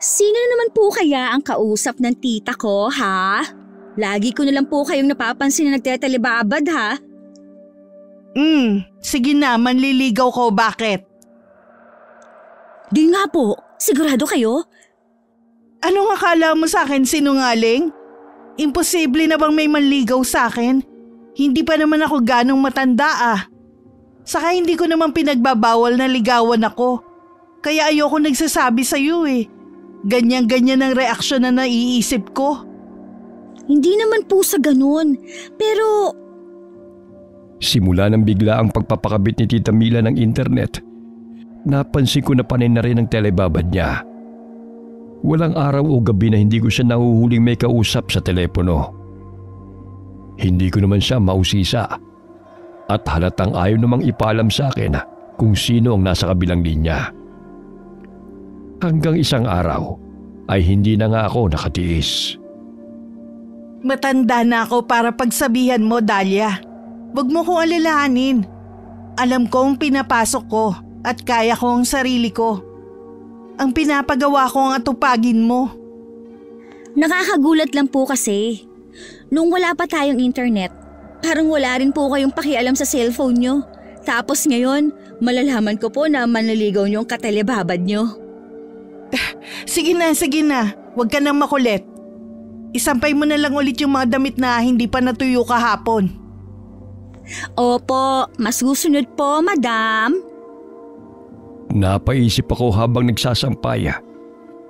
Sino na naman po kaya ang kausap ng tita ko, ha? Lagi ko na lang po kayong napapansin na nagtetelebabad, ha? Sige na, manliligaw ko, bakit? Di nga po, sigurado kayo? Anong akala mo sa akin, sinungaling? Imposible na bang may manligaw sa akin? Hindi pa naman ako ganong matanda Saka hindi ko naman pinagbabawal na ligawan ako. Kaya ayoko nagsasabi sa'yo Ganyan-ganyan ang reaksyon na naiisip ko. Hindi naman po sa ganun, pero… Simula nang bigla ang pagpapakabit ni Tita Mila ng internet, napansin ko na panay na rin ang telebabad niya. Walang araw o gabi na hindi ko siya nahuhuling may kausap sa telepono. Hindi ko naman siya mausisa at halatang ayaw namang ipaalam sa akin kung sino ang nasa kabilang linya. Hanggang isang araw ay hindi na nga ako nakatiis. Matanda na ako para pagsabihan mo, Dahlia. Huwag mo kong alalahanin. Alam kong pinapasok ko at kaya ko ang sarili ko. Ang pinapagawa ko ang atupagin mo. Nakakagulat lang po kasi. Nung wala pa tayong internet, parang wala rin po kayong pakialam sa cellphone nyo. Tapos ngayon, malalaman ko po na manliligaw nyo ang katelebabad nyo. Sige na. Huwag ka nang makulit. Isampay mo na lang ulit yung mga damit na hindi pa natuyo kahapon. Opo, mas susunod po, madam. Napaisip ako habang nagsasampay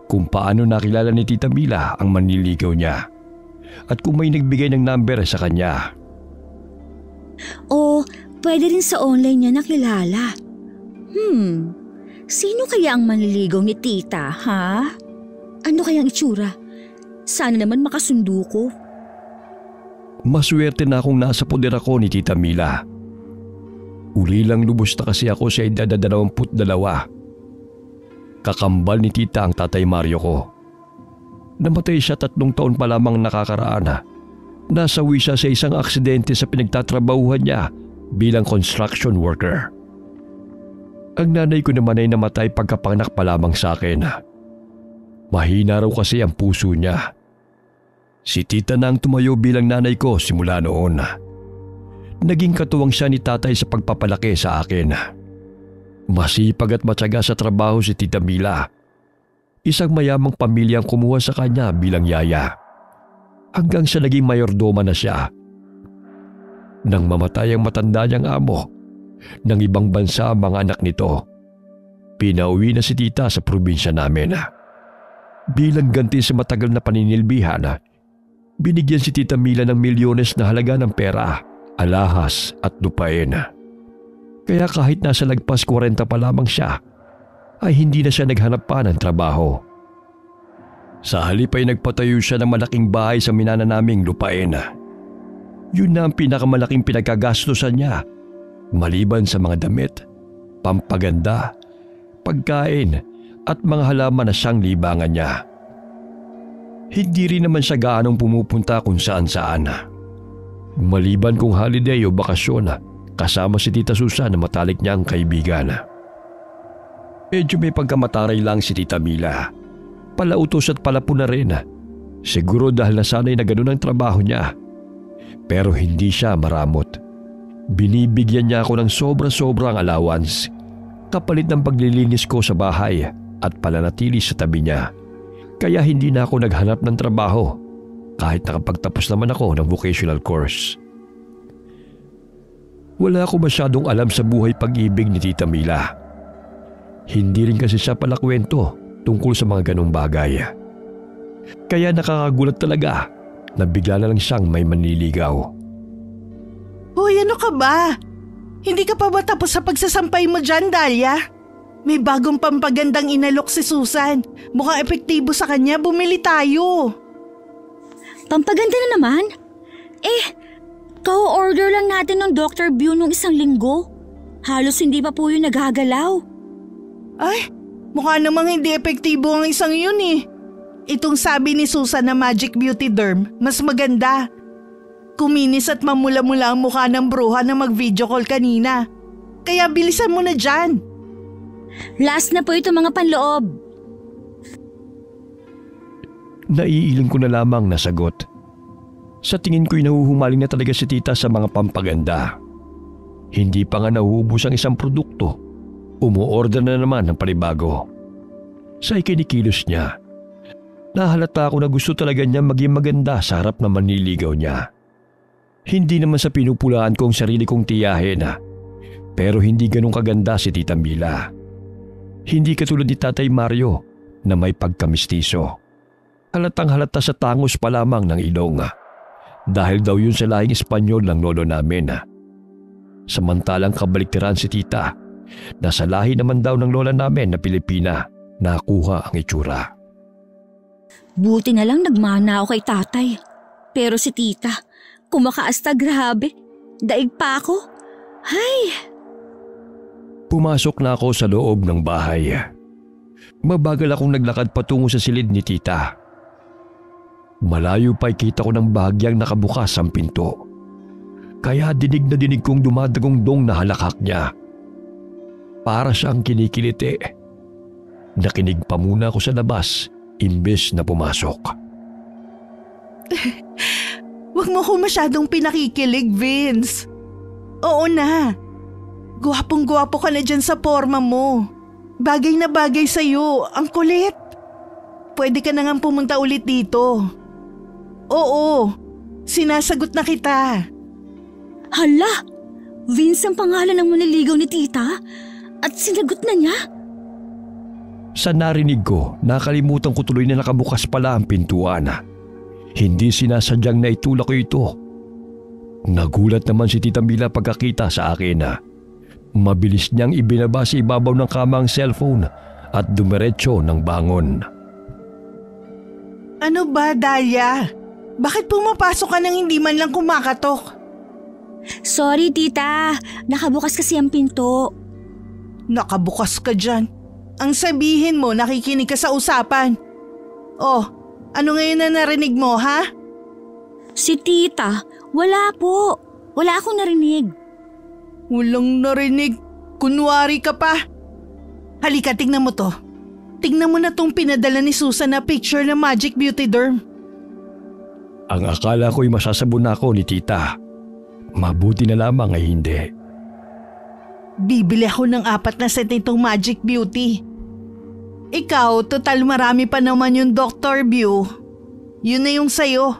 kung paano nakilala ni Tita Mila ang manliligaw niya at kung may nagbigay ng number sa kanya. O pwede rin sa online niya nakilala. Sino kaya ang manliligaw ni Tita, ha? Ano kayang itsura? Sana naman makasundo ko. Maswerte na akong nasa poder ako ni Tita Mila. Uli lang lubos na kasi ako sa edad na 22. Kakambal ni Tita ang Tatay Mario ko. Namatay siya 3 taon pa lamang nakakaraan. Nasawi siya sa isang aksidente sa pinagtatrabahuhan niya bilang construction worker. Ang nanay ko naman ay namatay pagkapanganak pa lamang sa akin. Mahina raw kasi ang puso niya. Si Tita na ang tumayo bilang nanay ko simula noon. Naging katuwang siya ni Tatay sa pagpapalaki sa akin. Masipag at matyaga sa trabaho si Tita Mila. Isang mayamang pamilyang kumuha sa kanya bilang yaya. Hanggang sa naging mayordoma na siya. Nang mamatay ang matanda niyang amo, ng ibang bansa ang mga anak nito, pinauwi na si Tita sa probinsya namin. Bilang ganti sa matagal na paninilbihan, binigyan si Tita Mila ng milyones na halaga ng pera, alahas at lupain. Kaya kahit nasa lagpas 40 pa lamang siya, ay hindi na siya naghanap pa ng trabaho. Sa halip ay nagpatayo siya ng malaking bahay sa minana naming lupain. Yun na ang pinakamalaking pinagkagastusan niya, maliban sa mga damit, pampaganda, pagkain at mga halaman na siyang libangan niya. Hindi rin naman siya gaanong pumupunta kung saan-saan. Maliban kung holiday o bakasyon, kasama si Tita Susan na matalik niyang kaibigan. Medyo may pagkamataray lang si Tita Mila. Palautos at palapo na rin. Siguro dahil nasanay na ganun ang trabaho niya. Pero hindi siya maramot. Binibigyan niya ako ng sobra-sobrang allowance, kapalit ng paglilinis ko sa bahay at pananatili sa tabi niya. Kaya hindi na ako naghanap ng trabaho kahit nakapagtapos naman ako ng vocational course. Wala ako masyadong alam sa buhay pag-ibig ni Tita Mila. Hindi rin kasi siya palakwento tungkol sa mga ganong bagay. Kaya nakakagulat talaga na bigla na lang siyang may manliligaw. Hoy, ano ka ba? Hindi ka pa ba tapos sa pagsasampay mo dyan, Dahlia? May bagong pampagandang inalok si Susan. Mukhang epektibo sa kanya, bumili tayo. Pampaganda na naman? Ka-order lang natin ng Dr. Bew nung 1 linggo. Halos hindi pa po yun nagagalaw. Ay, mukha namang hindi epektibo ang isang yun Itong sabi ni Susan na Magic Beauty Derm, mas maganda. Kuminis at mamula-mula ang mukha ng bruha na mag-video call kanina. Kaya bilisan mo na dyan. Last na po ito mga panloob. Naiiling ko na lamang na sagot. Sa tingin ko'y nahuhumaling na talaga si tita sa mga pampaganda. Hindi pa nga nauubos ang isang produkto, umuorder na naman ng panibago. Sa ikinikilos niya, nahalata ako na gusto talaga niya maging maganda sa harap ng manliligaw niya. Hindi naman sa pinupulaan ko ang sarili kong tiyahin, pero hindi ganun kaganda si Tita Mila. Hindi katulad ni Tatay Mario na may pagkamistiso. Halatang halata sa tangos pa lamang ng ilong. Dahil daw yun sa lahing Espanyol ng lolo namin. Samantalang kabaliktaran si tita na sa lahi naman daw ng lola namin na Pilipina nakuha ang itsura. Buti na lang nagmana ako kay tatay. Pero si tita, kumakaasta grabe. Daig pa ako. Hay! Pumasok na ako sa loob ng bahay. Mabagal akong naglakad patungo sa silid ni tita. Malayo pa'y kita ko ng bahagyang nakabukas ang pinto. Kaya dinig na dinig kong dumadagong-dong na halakak niya. Para siyang kinikiliti. Nakinig pa muna ako sa labas imbes na pumasok. Huwag mo ko masyadong pinakikilig, Vince. Oo na. Gwapong-gwapo ka na dyan sa forma mo. Bagay na bagay sa'yo. Ang kulit. Pwede ka na nga pumunta ulit dito. Oo, sinasagot na kita. Hala! Vince ang pangalan ng manliligaw ni tita? At sinagot na niya? Sa narinig ko, nakalimutan ko tuloy na nakabukas pala ang pintuan. Hindi sinasadyang naitulak ko ito. Nagulat naman si Tita Mila pagkakita sa akin. Mabilis niyang ibinaba sa ibabaw ng kama ang cellphone at dumiretso ng bangon. Ano ba, Dahlia? Bakit pumapasok ka nang hindi man lang kumakatok? Sorry tita, nakabukas kasi ang pinto. Nakabukas ka dyan. Ang sabihin mo, nakikinig ka sa usapan. Oh, ano ngayon na narinig mo, ha? Si tita, wala po. Wala akong narinig. Walang narinig. Kunwari ka pa. Halika, tingnan mo to. Tingnan mo na tong pinadala ni Susan na picture ng Magic Beauty Derm. Ang akala ko'y masasabon ako ni tita. Mabuti na lamang ay hindi. Bibili ako ng 4 na set nitong Magic Beauty. Ikaw, total marami pa naman yung Dr. View. Yun na yung sayo.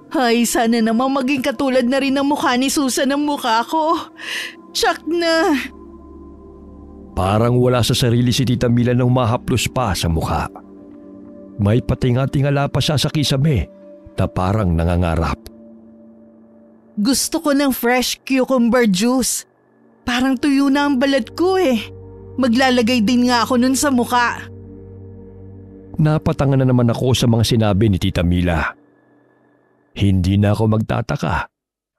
Ay, sana naman maging katulad na rin ang mukha ni Susan ang mukha ko. Tsak na. Parang wala sa sarili si Tita Mila na humahaplos pa sa mukha. May patinga-tingala pa siya sa kisame na parang nangangarap. Gusto ko ng fresh cucumber juice. Parang tuyo na ang balat ko eh. Maglalagay din nga ako nun sa mukha. Napatangan na naman ako sa mga sinabi ni Tita Mila. Hindi na ako magtataka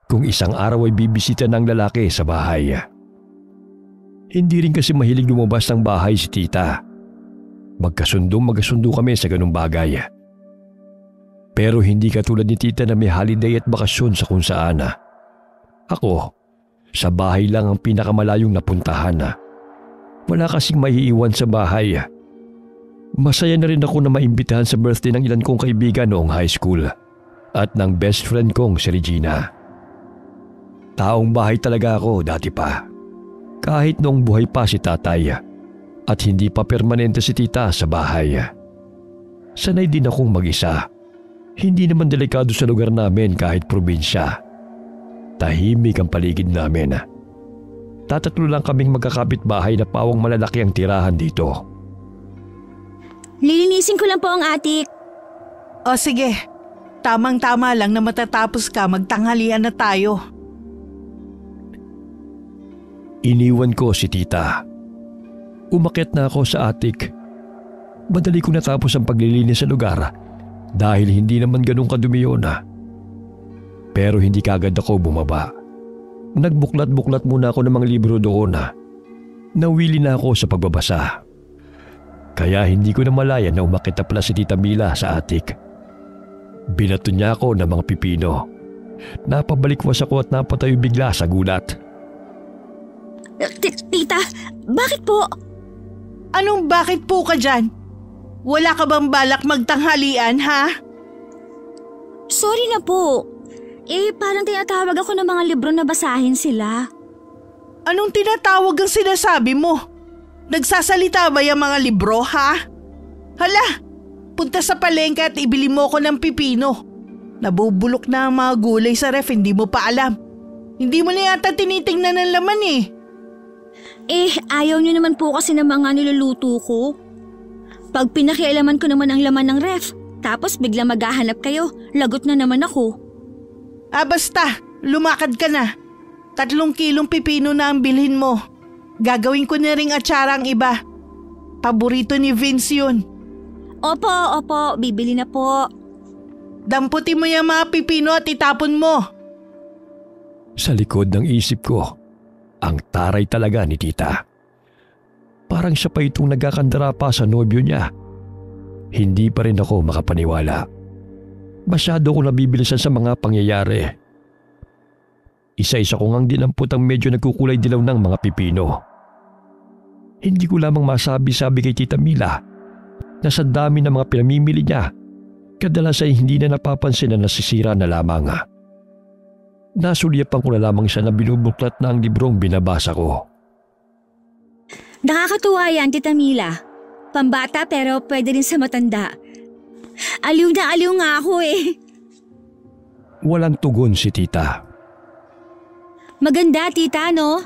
kung isang araw ay bibisita ng lalaki sa bahay. Hindi rin kasi mahilig lumabas ng bahay si tita. Magkasundo kami sa ganung bagay. Pero hindi katulad ni tita na may holiday at bakasyon sa kung saan. Ako, sa bahay lang ang pinakamalayong napuntahan. Wala kasing maiiwan sa bahay. Masaya na rin ako na maimbitahan sa birthday ng ilan kong kaibigan noong high school at ng best friend kong si Regina. Taong bahay talaga ako dati pa. Kahit noong buhay pa si tatay at hindi pa permanente si tita sa bahay. Sanay din akong mag-isa. Hindi naman delikado sa lugar namin kahit probinsya. Tahimik ang paligid namin. Tatatlo lang kaming magkakapit bahay na pawang malalaki ang tirahan dito. Lilinisin ko lang po ang atik. O sige, tamang-tama lang na matatapos ka, magtanghalian na tayo. Iniwan ko si tita. Umakyat na ako sa atik. Madali ko natapos ang paglilinis sa lugar dahil hindi naman ganun kadumi yun. Pero hindi kagad ako bumaba. Nagbuklat-buklat muna ako ng mga libro doon. Nawili na ako sa pagbabasa. Kaya hindi ko na malaya na umakyat na pala si Tita Mila sa atik. Binato niya ako ng mga pipino. Napabalikwas ako at napatayo bigla sa gulat. Tita, bakit po? Anong bakit po ka dyan? Wala ka bang balak magtanghalian, ha? Sorry na po. Parang tinatawag ako ng mga libro na basahin sila. Anong tinatawag ang sinasabi mo? Nagsasalita ba yung mga libro, ha? Hala, punta sa palengke at ibili mo ko ng pipino. Nabubulok na ang mga gulay sa ref, hindi mo pa alam. Hindi mo na yata tinitingnan ng laman eh. Ayaw nyo naman po kasi ng mga niluluto ko. Pag pinakialaman ko naman ang laman ng ref, tapos bigla maghahanap kayo, lagot na naman ako. Basta, lumakad ka na. 3 kilong pipino na ang bilhin mo. Gagawin ko na ring atsara ang iba. Paborito ni Vince yun. Opo, bibili na po. Damputin mo yung mga pipino at itapon mo. Sa likod ng isip ko, ang taray talaga ni tita. Parang siya pa itong nagkakandara pa sa nobyo niya. Hindi pa rin ako makapaniwala. Masyado ko nabibilisan sa mga pangyayari. Isa-isa ko ngang dinampot ang medyo nagkukulay dilaw ng mga pipino. Hindi ko lamang masabi-sabi kay Tita Mila na sa dami ng mga pinamimili niya, kadalas ay hindi na napapansin na nasisira na lamang. Nasulyapan ko na lamang siya na binubuklat na ang librong binabasa ko. Nakakatuwa yan, Tita Mila. Pambata pero pwede rin sa matanda. Aliw na aliw nga ako eh. Walang tugon si tita. Maganda, tita, no?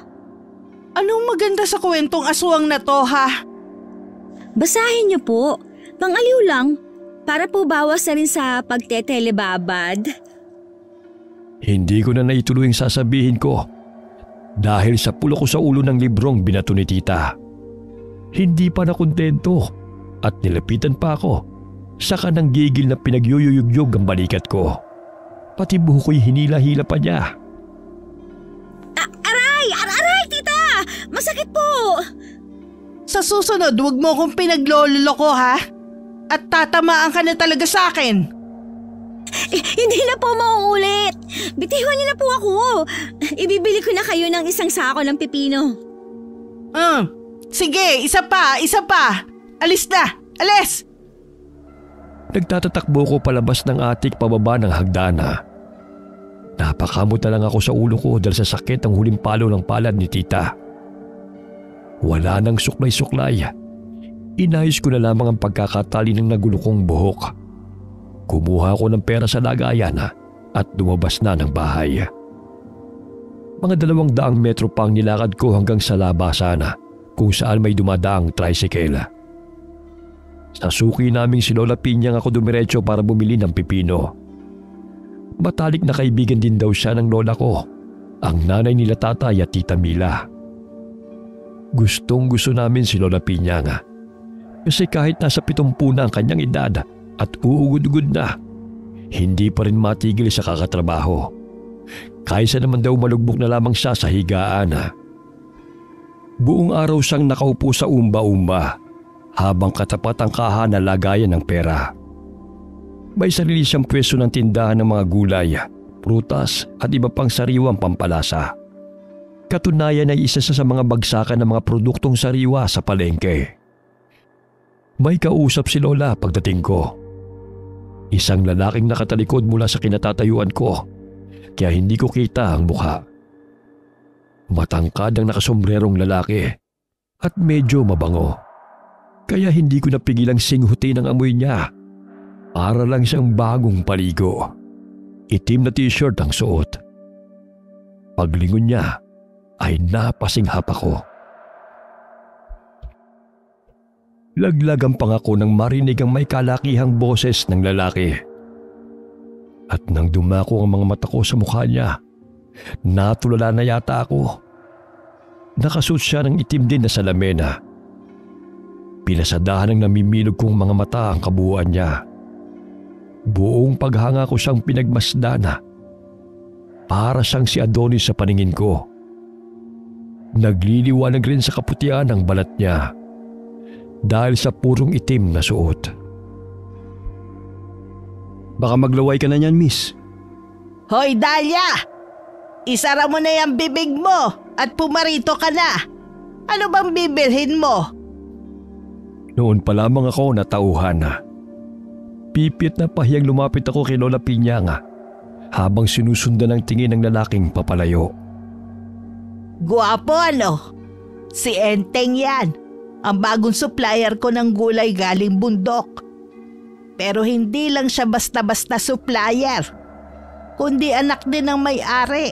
Anong maganda sa kwentong aswang na to, ha? Basahin niyo po. Pang-aliw lang. Para po bawas na rin sa pagtetelebabad. Hindi ko na naituloy ang sasabihin ko dahil sa pulo ko sa ulo ng librong binato ni tita. Hindi pa nakontento at nilapitan pa ako. Saka nang gigil na pinagyuyuyugyog ang balikat ko. Pati buho ko'y hinila-hila pa niya. Aray, tita! Masakit po! Sa susunod, huwag mo akong pinagloloko, ha? At tatamaan ka na talaga sa akin. Hindi na po mauulit. Bitiwan niyo na po ako. Ibibili ko na kayo ng isang sako ng pipino. Sige, isa pa. Alis na, alis! Nagtatatakbo ko palabas ng atik pababa ng hagdana. Napakamot na lang ako sa ulo ko dahil sa sakit ng huling palo ng palad ni tita. Wala nang suklay-suklay. Inayos ko na lamang ang pagkakatali ng nagulo kong buhok. Kumuha ko ng pera sa lagayan at lumabas na ng bahay. Mga 200 metro pa ang nilakad ko hanggang sa labasan kung saan may dumadaang tricycle. Sa suki naming si Lola Pinyang ako dumiretso para bumili ng pipino. Matalik na kaibigan din daw siya ng lola ko, ang nanay nila tatay at Tita Mila. Gustong gusto namin si Lola Pinyang kasi kahit nasa 70 na ang kanyang edad at uugod-ugod na, hindi pa rin matigil sa kakatrabaho. Kaysa naman daw malugbok na lamang siya sa higaan. Buong araw siyang nakaupo sa umba-umba habang katapat ang kaha na lagayan ng pera. May sarili siyang pwesto ng tindahan ng mga gulay, prutas at iba pang sariwang pampalasa. Katunayan ay isa sa mga bagsakan ng mga produktong sariwa sa palengke. May kausap si Lola pagdating ko. Isang lalaking nakatalikod mula sa kinatatayuan ko, kaya hindi ko kita ang mukha. Matangkad ang nakasombrerong lalaki at medyo mabango. Kaya hindi ko napigilang singhutin ang amoy niya. Para lang siyang bagong paligo. Itim na t-shirt ang suot. Paglingon niya ay napasinghap ako. Laglag ang pangako nang marinig ang may kalakihang boses ng lalaki. At nang dumako ang mga mata ko sa mukha niya, natulala na yata ako. Nakasuot siya ng itim din na salamena. Pinasadahan ng namimilog kong mga mata ang kabuuan niya. Buong paghanga ko siyang pinagmasdana. Para siyang si Adonis sa paningin ko. Nagliliwanag rin sa kaputian ang balat niya dahil sa purong itim na suot. Baka maglaway ka na niyan, miss. Hoy, Dahlia! Isara mo na yung bibig mo at pumarito ka na. Ano bang bibilhin mo? Noon pa lamang ako natauhan na. Pipit na pahiyang lumapit ako kay Lola Piñanga habang sinusundan ng tingin ng lalaking papalayo. Guwapo ano? Si Enteng yan. Ang bagong supplier ko ng gulay galing bundok. Pero hindi lang siya basta-basta supplier, kundi anak din ng may-ari.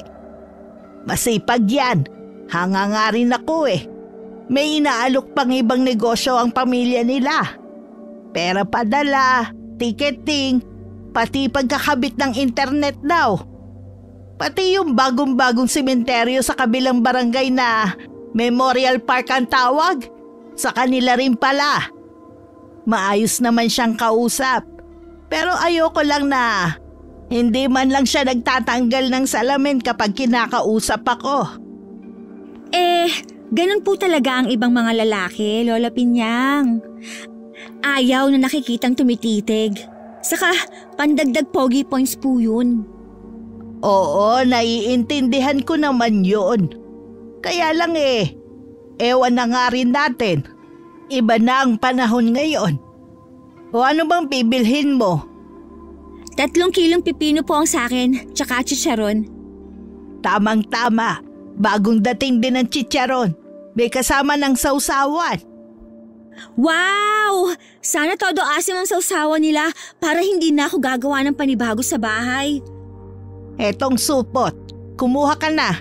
Masipag yan. Hanga nga rin ako eh. May inaalok pang ibang negosyo ang pamilya nila. Pera padala, ticketing, pati pagkakabit ng internet daw. Pati yung bagong-bagong sementeryo sa kabilang barangay na Memorial Park ang tawag, sa kanila rin pala. Maayos naman siyang kausap. Pero ayoko lang na hindi man lang siya nagtatanggal ng salamin kapag kinakausap ako. Ganun po talaga ang ibang mga lalaki, Lola Piñang. Ayaw na nakikitang tumititig. Saka pandagdag pogi points po yun. Oo, naiintindihan ko naman yun. Kaya lang ewan na nga rin natin. Iba na ang panahon ngayon. O ano bang bibilhin mo? 3 kilong pipino po ang sakin, tsaka chicharon. Tamang-tama. Bagong dating din ng chicharon. May kasama ng sausawan. Wow! Sana todo asim ang sausawan nila para hindi na ako gagawa ng panibago sa bahay. Etong supot, kumuha ka na.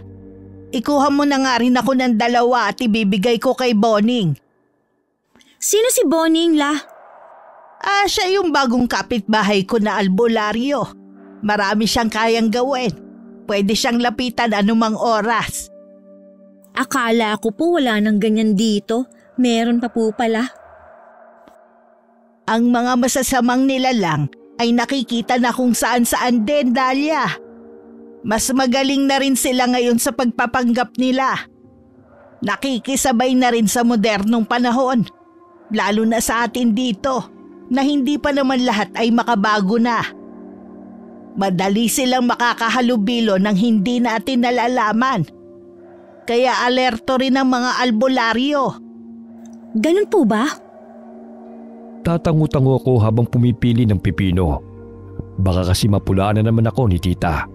Ikuha mo na nga rin ako ng 2 at ibibigay ko kay Boning. Sino si Boning, La? Siya yung bagong kapitbahay ko na albularyo. Marami siyang kayang gawin. Pwede siyang lapitan anumang oras. Akala ko po wala nang ganyan dito. Meron pa po pala. Ang mga masasamang nilalang ay nakikita na kung saan-saan din, Dahlia. Mas magaling na rin sila ngayon sa pagpapanggap nila. Nakikisabay na rin sa modernong panahon. Lalo na sa atin dito, na hindi pa naman lahat ay makabago na. Madali silang makakahalubilo ng hindi natin nalalaman. Kaya alerto rin ang mga albularyo. Ganun po ba? Tatango-tango ako habang pumipili ng pipino. Baka kasi mapulaan na naman ako ni tita.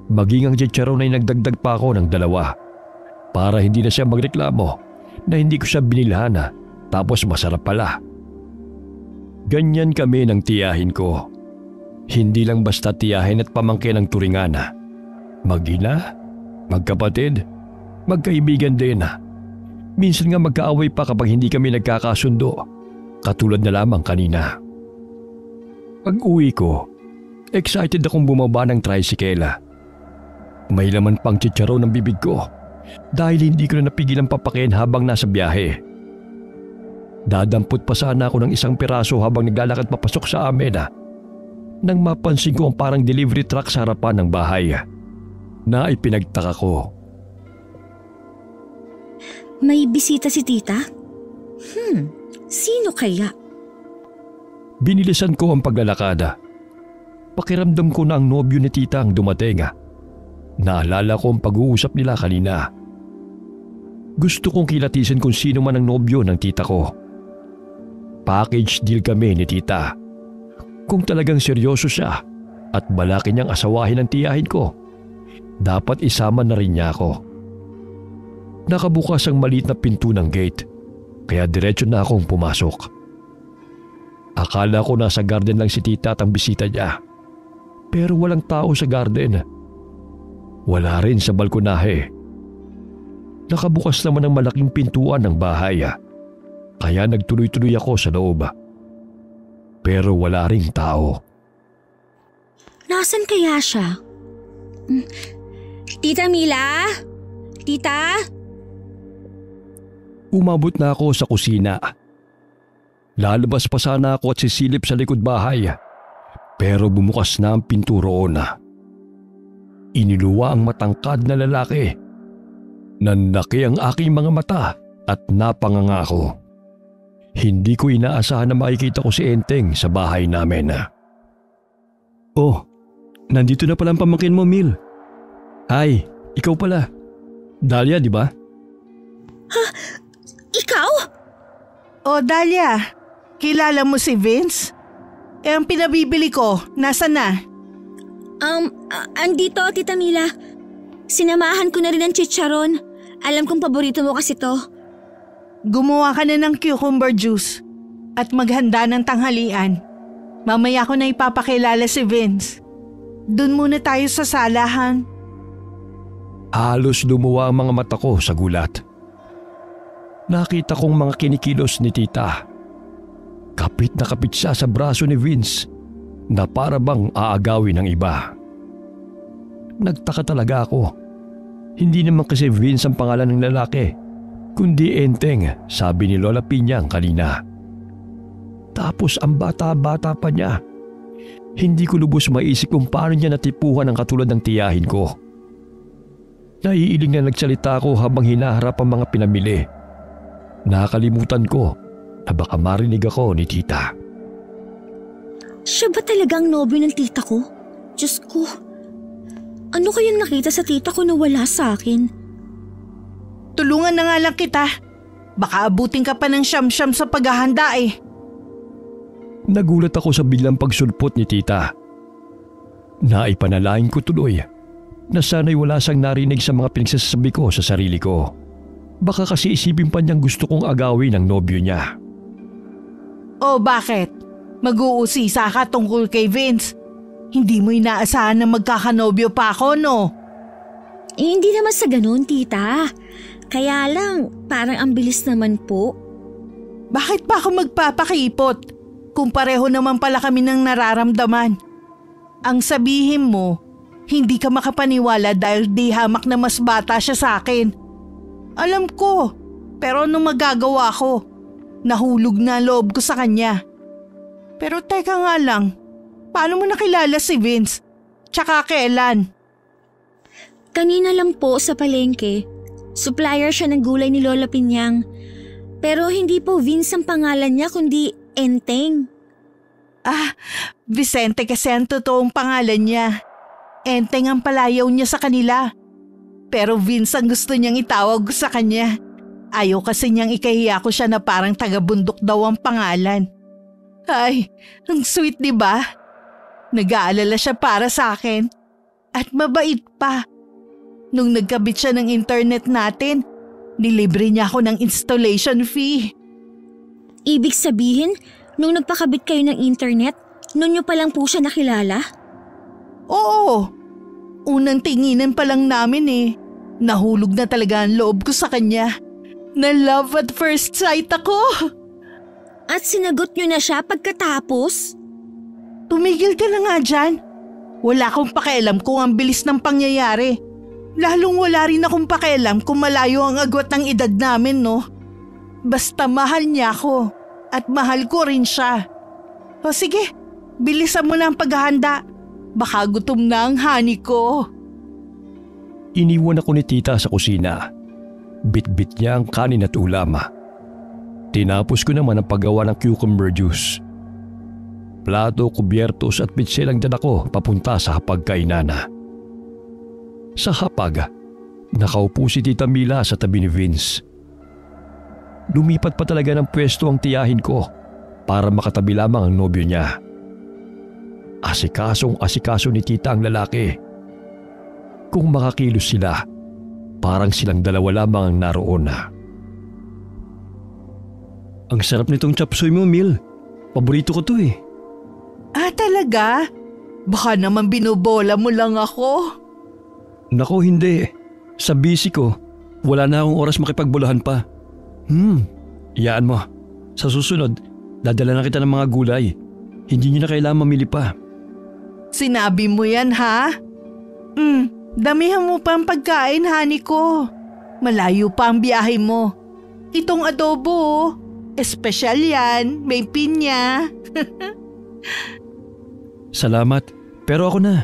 Maging ang chicharon ay nagdagdag pa ako ng 2 para hindi na siya magreklamo na hindi ko siya binilhan tapos masarap pala. Ganyan kami ng tiyahin ko. Hindi lang basta tiyahin at pamangkin ang turingan. Mag-ina, magkapatid, magkaibigan din. Minsan nga magkaaway pa kapag hindi kami nagkakasundo, katulad na lamang kanina. Pag-uwi ko, excited akong bumaba ng tricycle. May laman pang chicharon ng bibig ko dahil hindi ko na napigilan papakin habang nasa biyahe. Dadampot pa sana ako ng 1 piraso habang naglalakad papasok sa amin nang mapansin ko ang parang delivery truck sa harapan ng bahay na ipinagtaka ko. May bisita si tita? Sino kaya? Binilisan ko ang paglalakad. Pakiramdam ko na ang nobyo ni tita ang dumating. Naalala ko ang pag-uusap nila kanina. Gusto kong kilatisin kung sino man ang nobyo ng tita ko. Package deal kami ni tita. Kung talagang seryoso siya at balaki niyang asawahin ang tiyahin ko, dapat isama na rin niya ako. Nakabukas ang maliit na pinto ng gate, kaya diretso na akong pumasok. Akala ko nasa garden lang si tita at ang bisita niya. Pero walang tao sa garden. Wala rin sa balkonahe. Nakabukas naman ang malaking pintuan ng bahay, kaya nagtuloy-tuloy ako sa loob. Pero wala ring tao. Nasaan kaya siya? Tita Mila? Tita? Umabot na ako sa kusina. Lalabas pa sana ako at sisilip sa likod bahay. Pero bumukas na ang pinto roon. Iniluwa ang matangkad na lalaki. Nanlaki ang aking mga mata at napangangako. Hindi ko inaasahan na makikita ko si Enteng sa bahay namin. Oh, nandito na pala ang pamangkin mo, Mil. Hi, ikaw pala. Dahlia, di ba? Ikaw? O Dahlia, kilala mo si Vince? Ang pinabibili ko, nasa na? Andito, Tita Mila. Sinamahan ko na rin ng chicharon. Alam kong paborito mo kasi to. Gumawa ka na ng cucumber juice at maghanda ng tanghalian. Mamaya ko na ipapakilala si Vince. Doon muna tayo sa salahan. Halos lumuwa ang mga mata ko sa gulat. Nakita kong mga kinikilos ni tita. Kapit na kapit siya sa braso ni Vince na para bang aagawin ng iba. Nagtaka talaga ako. Hindi naman kasi Vince ang pangalan ng lalaki, kundi Enteng, sabi ni Lola Pinyang kanina. Tapos ang bata-bata pa niya. Hindi ko lubos maisip kung paano niya natipuhan ang katulad ng tiyahin ko. Naiiling na nagsalita ako habang hinaharap ang mga pinamili. Nakalimutan ko na baka marinig ako ni tita. Siya ba talagang nobyo ng tita ko? Diyos ko, ano kayang nakita sa tita ko na wala sa akin? Tulungan na nga lang kita. Baka abutin ka pa ng siyam-siyam sa paghahanda eh. Nagulat ako sa biglang pagsulpot ni tita. Naipanalangin ko tuloy na sana'y wala siyang narinig sa mga pinagsasabi ko sa sarili ko. Baka kasi isipin pa niyang gusto kong agawin ang nobyo niya. O bakit? Mag-uusisa ka tungkol kay Vince. Hindi mo inaasahan na magkakanobyo pa ako, no? Hindi naman sa ganun, tita. Kaya lang, parang ang bilis naman po. Bakit pa ako magpapakipot kung pareho naman pala kami ng nararamdaman? Ang sabihin mo, hindi ka makapaniwala dahil di hamak na mas bata siya sa akin. Alam ko, pero anong magagawa ko? Nahulog na loob ko sa kanya. Pero teka nga lang, paano mo nakilala si Vince? Tsaka kailan? Kanina lang po sa palengke. Supplier siya ng gulay ni Lola Pinyang. Pero hindi po Vince ang pangalan niya kundi Enteng. Vicente kasi ang totoong pangalan niya. Enteng ang palayaw niya sa kanila. Pero Vince ang gusto niyang itawag sa kanya. Ayaw kasi niyang ikahiya ko siya na parang taga-bundok daw ang pangalan. Ay, ang sweet diba? Nag-aalala siya para sa akin. At mabait pa. Nung nagkabit siya ng internet natin, nilibre niya ako ng installation fee. Ibig sabihin, nung nagpakabit kayo ng internet, noon niyo pa lang po siya nakilala? Oo. Unang tinginan pa lang namin eh. Nahulog na talaga ang loob ko sa kanya. Na love at first sight ako. At sinagot niyo na siya pagkatapos? Tumigil ka na nga dyan. Wala akong pakialam kung ang bilis ng pangyayari. Lalong wala rin akong pakialam kung malayo ang agwat ng edad namin, no? Basta mahal niya ako at mahal ko rin siya. O sige, bilisan mo na ang paghahanda. Baka gutom na ang honey ko. Iniwan ako ni tita sa kusina. Bit-bit niya ang kanin at ulam. Tinapos ko naman ang paggawa ng cucumber juice. Plato, kubyertos at pitsel ang dala ko papunta sa hapagkainan. Sa hapag, nakaupo si Tita Mila sa tabi ni Vince. Lumipat pa talaga ng pwesto ang tiyahin ko para makatabi lamang ang nobyo niya. Asikasong-asikaso ni tita ang lalaki. Kung makakilos sila, parang silang dalawa lamang ang naroon. Ang sarap nitong chop suey mo, Mil. Paborito ko to eh. Talaga? Baka naman binobola mo lang ako. Nako, hindi. Sa busy ko, wala na akong oras makipagbulahan pa. Iyaan mo. Sa susunod, dadala na kita ng mga gulay. Hindi niyo na kailangan mamili pa. Sinabi mo yan, ha? Damihan mo pa ang pagkain, honey ko. Malayo pa ang biyahe mo. Itong adobo, espesyal yan, may pinya. Salamat, pero ako na.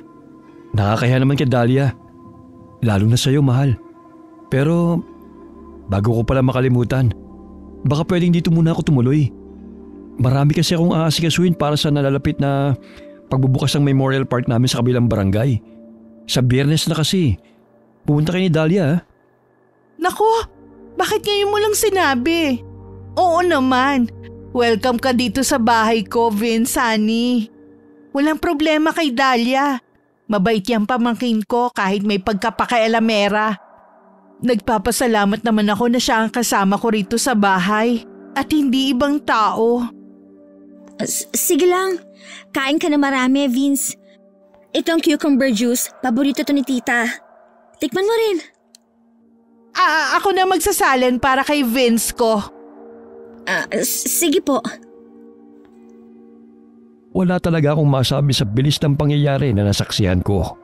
Nakakaya naman kay Dahlia. Lalo na sa'yo, mahal. Pero, bago ko pala makalimutan, baka pwedeng dito muna ako tumuloy. Marami kasi akong aasikasuhin para sa nalalapit na pagbubukas ng Memorial Park namin sa kabilang barangay. Sa Biyernes na kasi. Pumunta kayo ni Dahlia, ha? Naku, bakit ngayon mo lang sinabi? Oo naman. Welcome ka dito sa bahay ko, Vince, honey. Walang problema kay Dahlia. Mabait yang pamangkin ko kahit may pagkapakialamera. Nagpapasalamat naman ako na siya ang kasama ko rito sa bahay at hindi ibang tao. Sige lang. Kain ka na marami, Vince. Itong cucumber juice, paborito to ni tita. Tikman mo rin. Ako na magsasalin para kay Vince ko. Sige po. Wala talaga akong masabi sa bilis ng pangyayari na nasaksihan ko.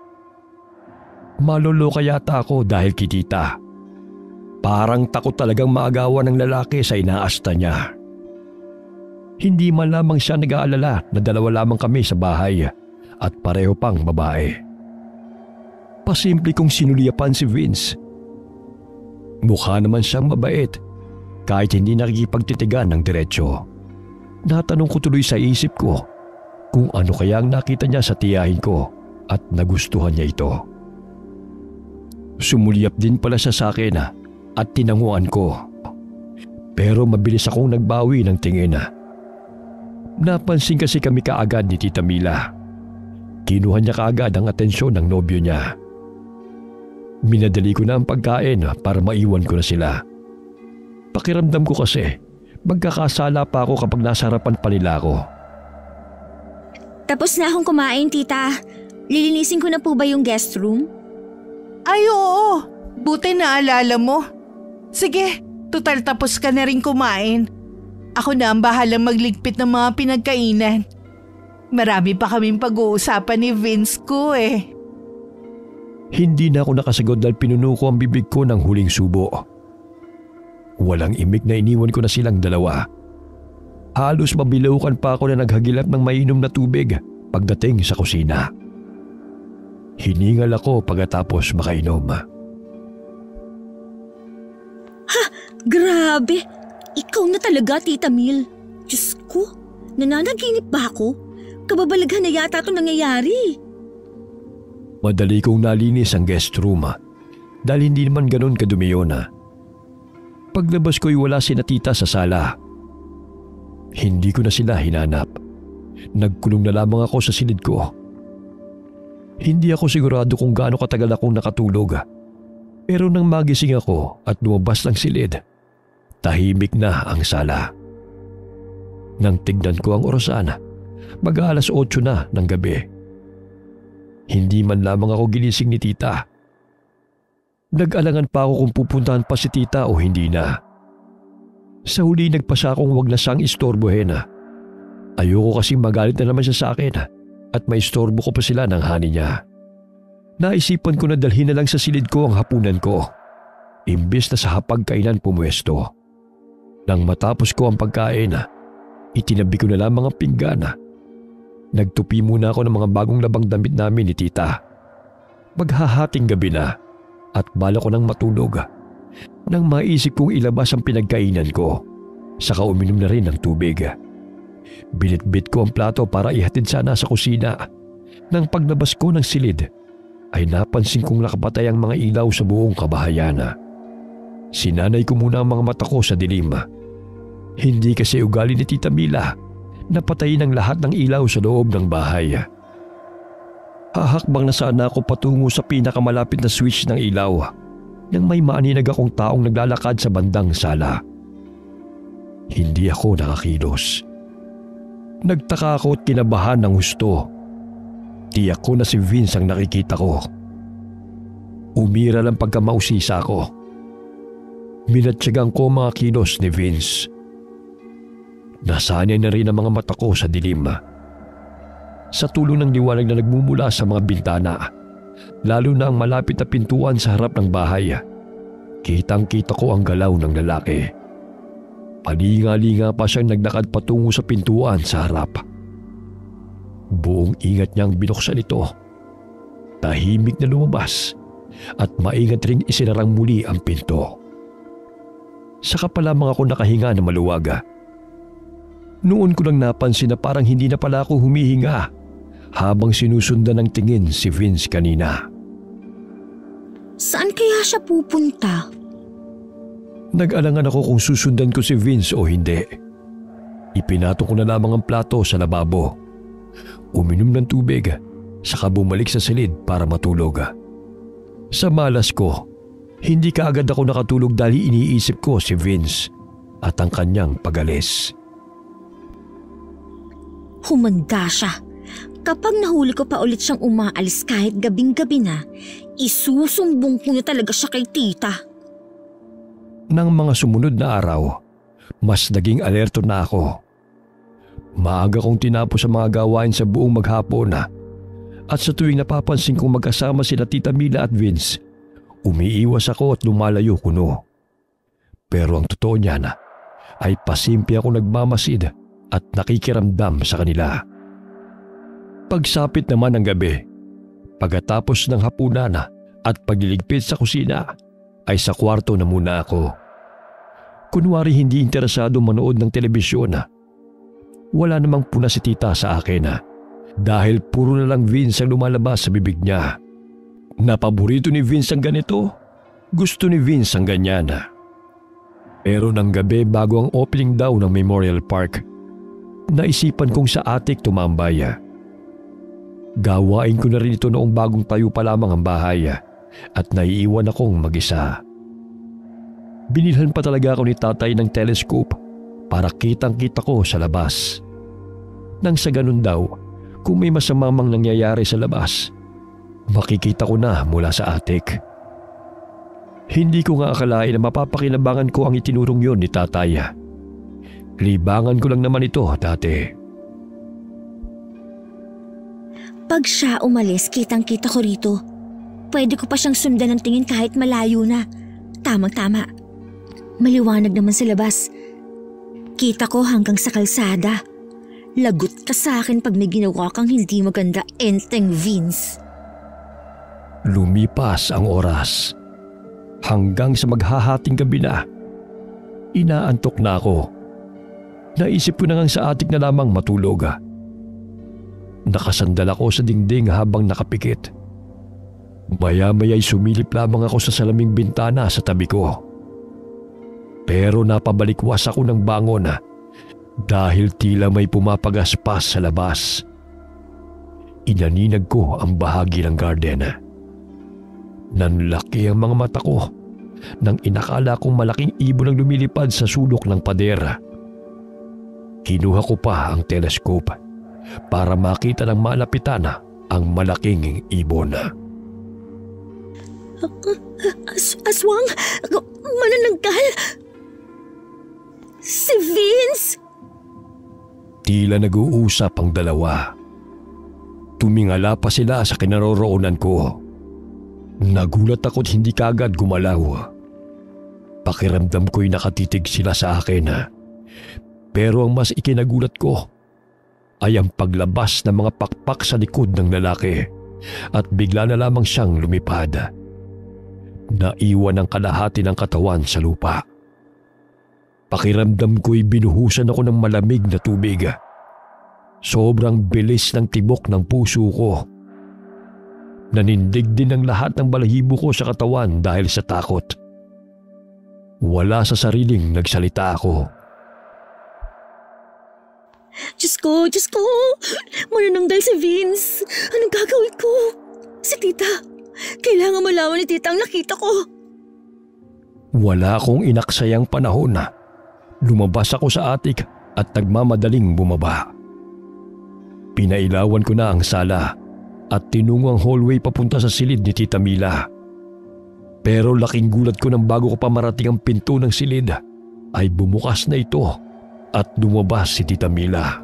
Maluluka yata ako dahil kay tita. Parang takot talagang maagawan ng lalaki sa inaasta niya. Hindi man lamang siya nag-aalala na dalawa lamang kami sa bahay at pareho pang babae. Pasimple kong sinuliapan si Vince. Mukha naman siyang mabait kahit hindi nakikipagtitigan ng diretsyo. Natanong ko tuloy sa isip ko kung ano kaya ang nakita niya sa tiyahin ko at nagustuhan niya ito. Sumulyap din pala siya sa akin at tinanguan ko. Pero mabilis akong nagbawi ng tingin. Napansin kasi kami kaagad ni Tita Mila. Kinuha niya kaagad ang atensyon ng nobyo niya. Minadali ko na ang pagkain para maiwan ko na sila. Pakiramdam ko kasi magkakasala pa ako kapag nasa harapan pa nila ako. Tapos na akong kumain, tita. Lilinisin ko na po ba yung guest room? Ay oo, buti naalala mo. Sige, tutal tapos ka na rin kumain. Ako na ang bahalang magligpit ng mga pinagkainan. Marami pa kaming pag-uusapan ni Vince ko eh. Hindi na ako nakasagot dahil pinuno ko ang bibig ko ng huling subo. Walang imik na iniwan ko na silang dalawa. Halos mabilaukan pa ako na naghagilap ng mainom na tubig pagdating sa kusina. Hiningal ako pagkatapos makainom. Ha! Grabe! Ikaw na talaga, Tita Mil. Diyos ko, nananaginip ba ako? Kababalaghan na yata ito nangyayari. Madali kong nalinis ang guest room dahil hindi naman ganun kadumi yun. Paglabas ko'y wala sina tita sa sala. Hindi ko na sila hinanap. Nagkulong na lamang ako sa silid ko. Hindi ako sigurado kung gaano katagal akong nakatulog. Pero nang magising ako at lumabas ng silid, tahimik na ang sala. Nang tignan ko ang orasan, mag-aalas 8 na ng gabi. Hindi man lamang ako ginising ni tita. Nag-alangan pa ako kung pupuntahan pa si tita o hindi na. Sa huli nagpasa akong wag na siyang istorbohin. Ayoko kasing magalit na naman siya sa akin at maistorbo ko pa sila ng hani niya. Naisipan ko na dalhin na lang sa silid ko ang hapunan ko, imbes na sa hapagkainan pumuesto. Nang matapos ko ang pagkain, itinabi ko na lamang ang pinggan. Nagtupi muna ako ng mga bagong labang damit namin ni tita. Maghahating gabi na at bala ko nang matulog. Nang maisip kong ilabas ang pinagkainan ko, saka uminom na rin ng tubig. Binitbit ko ang plato para ihatid sana sa kusina. Nang paglabas ko ng silid, ay napansin kong nakapatay ang mga ilaw sa buong kabahayan. Sinanay ko muna ang mga mata ko sa dilim. Hindi kasi ugali ni Tita Mila na patayin ang lahat ng ilaw sa loob ng bahay. Hahakbang na sana ako patungo sa pinakamalapit na switch ng ilaw nang may maaninag akong taong naglalakad sa bandang sala. Hindi ako nakakilos. Nagtaka ako at kinabahan ng husto. Tiyak ko na si Vince ang nakikita ko. Umira lang pagkamausisa ko. Minatsagang ko mga kilos ni Vince. Nasanay na rin ang mga mata ko sa dilim. Sa tulong ng liwanag na nagmumula sa mga bintana, lalo na ang malapit na pintuan sa harap ng bahay, kitang-kita ko ang galaw ng lalaki. Palinga-linga pa siyang naglakad patungo sa pintuan sa harap. Buong ingat niyang binuksan ito. Tahimik na lumabas at maingat ring isinarang muli ang pinto. Saka pa lamang ako nakahinga na maluwag. Noon ko lang napansin na parang hindi na pala ako humihinga habang sinusundan ng tingin si Vince kanina. Saan kaya siya pupunta? Nag-alangan ako kung susundan ko si Vince o hindi. Ipinato ko na lamang ang plato sa lababo. Uminom ng tubig, saka bumalik sa silid para matulog. Sa malas ko, hindi kaagad ako nakatulog dahil iniisip ko si Vince at ang kanyang pag-alis. Humanda siya. Kapag nahuli ko pa ulit siyang umaalis kahit gabing-gabi na, isusumbong ko na talaga siya kay tita. Nang mga sumunod na araw, mas naging alerto na ako. Maaga kong tinapos ang mga gawain sa buong maghapon na at sa tuwing napapansin kong magkasama sina Tita Mila at Vince, umiiwas ako at lumalayo kuno. Pero ang totoo niyan ay pasimple ako nagmamasid at nakikiramdam sa kanila. Pagsapit naman ng gabi, pagkatapos ng hapunan at pagliligpit sa kusina, ay sa kwarto na muna ako. Kunwari hindi interesado manood ng telebisyon. Wala namang puna si tita sa akin dahil puro na lang Vince ang lumalabas sa bibig niya. Napaborito ni Vince ang ganito, gusto ni Vince ang ganyan. Pero ng gabi bago ang opening daw ng Memorial Park, naisipan kong sa attic tumambay. Gawain ko na rin ito noong bagong tayo pa lamang ang bahay at naiiwan akong mag-isa. Binilhan pa talaga ako ni tatay ng telescope para kitang-kita ko sa labas. Nang sa ganun daw, kung may masamang nangyayari sa labas, makikita ko na mula sa attic. Hindi ko nga akalain na mapapakinabangan ko ang itinurong yon ni tatay. Libangan ko lang naman ito dati. Pag siya umalis, kitang-kita ko rito. Pwede ko pa siyang sundan ng tingin kahit malayo na. Tamang-tama. Maliwanag naman sa labas. Kita ko hanggang sa kalsada. Lagot ka sa akin pag may ginawa kang hindi maganda, enteng Vince. Lumipas ang oras. Hanggang sa maghahating gabi na. Inaantok na ako. Naisip ko na nga sa attic na lamang matulog. Nakasandal ako sa dingding habang nakapikit. Maya-maya'y sumilip lamang ako sa salaming bintana sa tabi ko. Pero napabalikwas ako ng bangon dahil tila may pumapagaspas sa labas. Inaninag ko ang bahagi ng garden. Nanlaki ang mga mata ko nang inakala kong malaking ibon ang lumilipad sa sulok ng pader. Kinuha ko pa ang telescope para makita ng malapitan ang malaking ibon. Aswang! Manananggal! Si Vince! Tila nag-uusap ang dalawa. Tumingala pa sila sa kinaroroonan ko. Nagulat ako't hindi kaagad gumalaw. Pakiramdam ko'y nakatitig sila sa akin. Pero ang mas ikinagulat ko ay ang paglabas ng mga pakpak sa likod ng lalaki at bigla na lamang siyang lumipad. Naiwan ang kalahati ng katawan sa lupa. Pakiramdam ko'y binuhusan ako ng malamig na tubig. Sobrang bilis ng tibok ng puso ko. Nanindig din ang lahat ng balahibo ko sa katawan dahil sa takot. Wala sa sariling nagsalita ako. Diyos ko! Manananggal si Vince! Anong gagawin ko? Si tita! Kailangan malaman ni tita ang nakita ko! Wala akong inaksayang panahon na. Lumabas ako sa attic at nagmamadaling bumaba. Pinailawan ko na ang sala at tinungo ang hallway papunta sa silid ni Tita Mila. Pero laking gulat ko nang bago ko pa marating ang pinto ng silid ay bumukas na ito at lumabas si Tita Mila.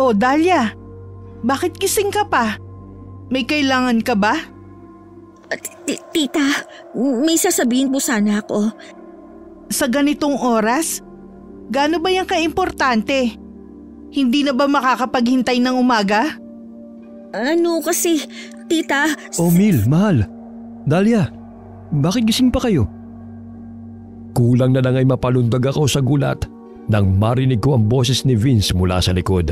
Oh, Dahlia, bakit gising ka pa? May kailangan ka ba? Tita, may sasabihin po sana ako. Sa ganitong oras? Gaano ba yan ka-importante? Hindi na ba makakapaghintay ng umaga? Ano kasi, tita… Oh, Mil, mahal. Dahlia, bakit gising pa kayo? Kulang na lang ay mapalundag ako sa gulat nang marinig ko ang boses ni Vince mula sa likod.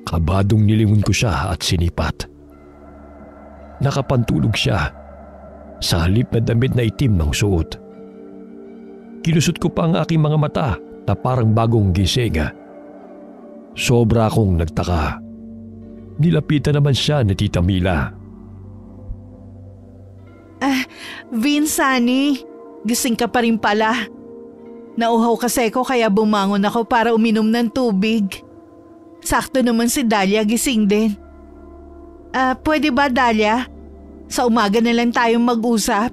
Kabadong nilingon ko siya at sinipat. Nakapantulog siya. sa halip na damit na itim ng suot. Kinusot ko pa ang aking mga mata na parang bagong gising. Sobra akong nagtaka. Nilapitan naman siya ni Tita Mila. Vince, honey, gising ka pa rin pala. Nauhaw kasi ko kaya bumangon ako para uminom ng tubig. Sakto naman si Dahlia gising din. Pwede ba, Dahlia? Sa umaga na lang tayong mag-usap?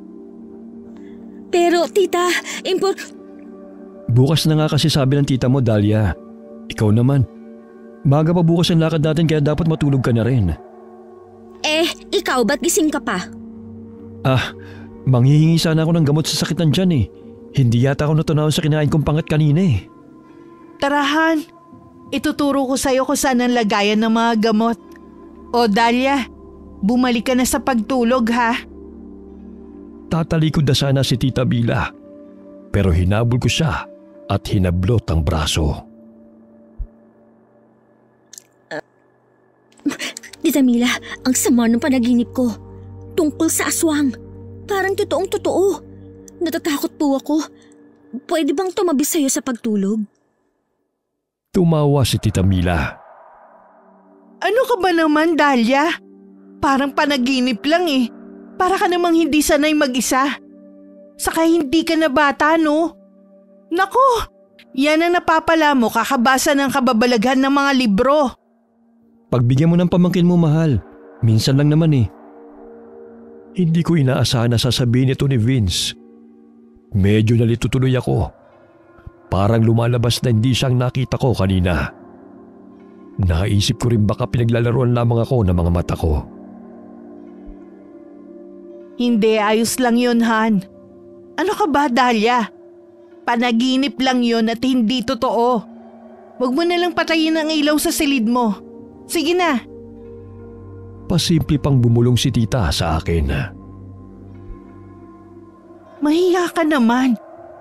Pero tita, Bukas na nga kasi sabi ng tita mo, Dahlia. Ikaw naman. Maga pa bukas ang lakad natin kaya dapat matulog ka na rin. Ikaw ba't gising ka pa? Manghihingi sana ako ng gamot sa sakit ng tiyan eh. Hindi yata ako natunaw sa kinain kong pangat kanina eh. Tarahan, ituturo ko sa'yo kung saan ang lagayan ng mga gamot. O Dahlia, bumalik ka na sa pagtulog ha. Tatalikod na sana si Tita Mila, pero hinabol ko siya at hinablot ang braso. Tita Mila, ang sama ng panaginip ko. Tungkol sa aswang. Parang totoong totoo. Natatakot po ako. Pwede bang tumabi sa'yo sa pagtulog? Tumawa si Tita Mila. Ano ka ba naman, Dahlia? Parang panaginip lang eh. Para ka namang hindi sanay mag-isa. Saka hindi ka na bata, no? Naku, yan ang napapala mo kakabasa ng kababalaghan ng mga libro. Pagbigyan mo ng pamangkin mo, mahal. Minsan lang naman eh. Hindi ko inaasahan na sasabihin ito ni Vince. Medyo nalito tuloy ako. Parang lumalabas na hindi siyang nakita ko kanina. Naisip ko rin baka pinaglalaroan lamang ako ng mga mata ko. Hindi, ayos lang yun, Han. Ano ka ba, Dahlia? Panaginip lang yun at hindi totoo. Huwag mo na lang patayin ang ilaw sa silid mo. Sige na. Pasimple pang bumulong si Tita sa akin. Mahiya ka naman.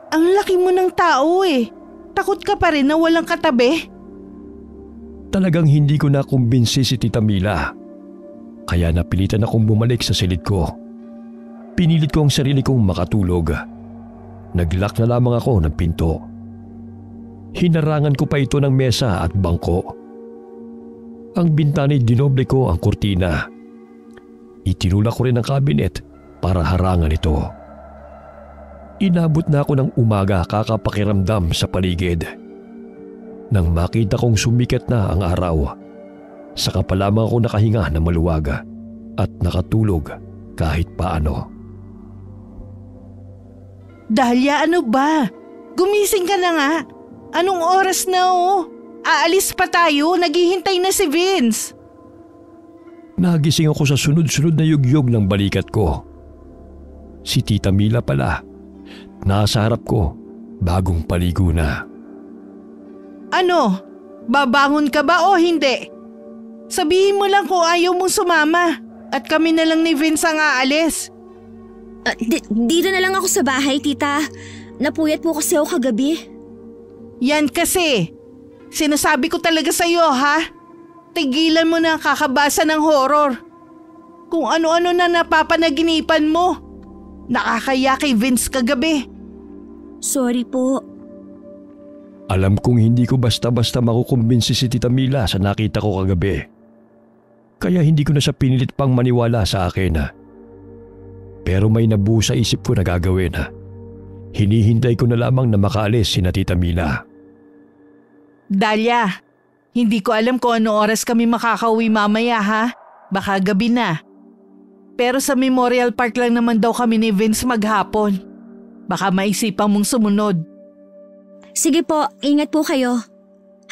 Ang laki mo ng tao eh. Takot ka pa rin na walang katabi. Talagang hindi ko nakumbinsi si Tita Mila. Kaya napilitan akong bumalik sa silid ko. Pinilit ko ang sarili kong makatulog. Naglock na lamang ako ng pinto. Hinarangan ko pa ito ng mesa at bangko. Ang bintana dinoble ko ang kurtina. Itinulak ko rin ang kabinet para harangan ito. Inabot na ako ng umaga kakapakiramdam sa paligid. Nang makita kong sumikat na ang araw, saka pa lamang ako nakahinga na maluwag at nakatulog kahit paano. Dahlia, ano ba? Gumising ka na nga. Anong oras na oh? Aalis pa tayo, naghihintay na si Vince. Nagising ako sa sunod-sunod na yugyog ng balikat ko. Si Tita Mila pala. Nasa harap ko, bagong paligo na. Ano? Babangon ka ba o hindi? Sabihin mo lang kung ayaw mong sumama at kami na lang ni Vince ang aalis. Dito na lang ako sa bahay, tita. Napuyat po kasi ako kagabi. Yan kasi. Sinasabi ko talaga sa'yo ha. Tigilan mo na ang kakabasa ng horror. Kung ano-ano na napapanaginipan mo. Nakakaya kay Vince kagabi. Sorry po. Alam kong hindi ko basta-basta makukumbinsi si Tita Mila sa nakita ko kagabi. Kaya hindi ko na siya pinilit pang maniwala sa akin. Pero may nabuo sa isip ko na gagawin. Hinihintay ko na lamang na makaalis si Tita Mila. Dahlia, hindi ko alam kung ano oras kami makakauwi mamaya ha. Baka gabi na. Pero sa Memorial Park lang naman daw kami ni Vince maghapon. Baka maisipan mong sumunod. Sige po, ingat po kayo.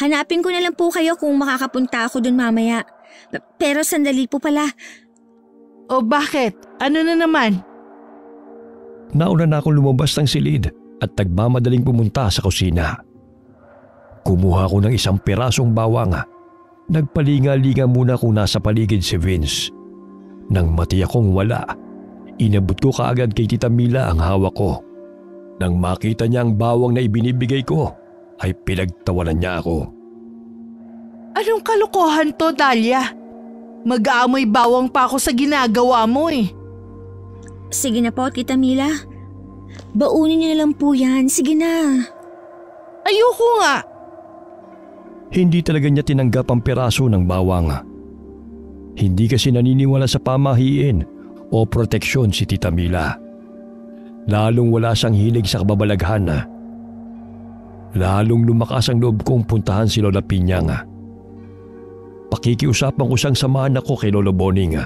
Hanapin ko na lang po kayo kung makakapunta ako dun mamaya. Pero sandali po pala. O bakit? Ano na naman? Nauna na akong lumabas ng silid at nagmamadaling pumunta sa kusina. Kumuha ko ng isang pirasong bawang. Nagpalinga-linga muna kung nasa paligid si Vince. Nang matiyak kong wala, inabot ko kaagad kay Tita Mila ang hawak ko. Nang makita niya ang bawang na ibinibigay ko, ay pinagtawanan niya ako. Anong kalokohan to, Dahlia? Mag-aamoy bawang pa ako sa ginagawa mo eh. Sige na po, Tita Mila. Baunin niyo na lang po yan. Sige na. Ayoko nga. Hindi talaga niya tinanggap ang piraso ng bawang. Hindi kasi naniniwala sa pamahiin o proteksyon si Tita Mila. Lalong wala siyang hilig sa kababalaghan. Lalong lumakas ang loob kong puntahan si Lola Pinyang. Pakikiusapan ko siyang samahan ako kay Lolo Boning.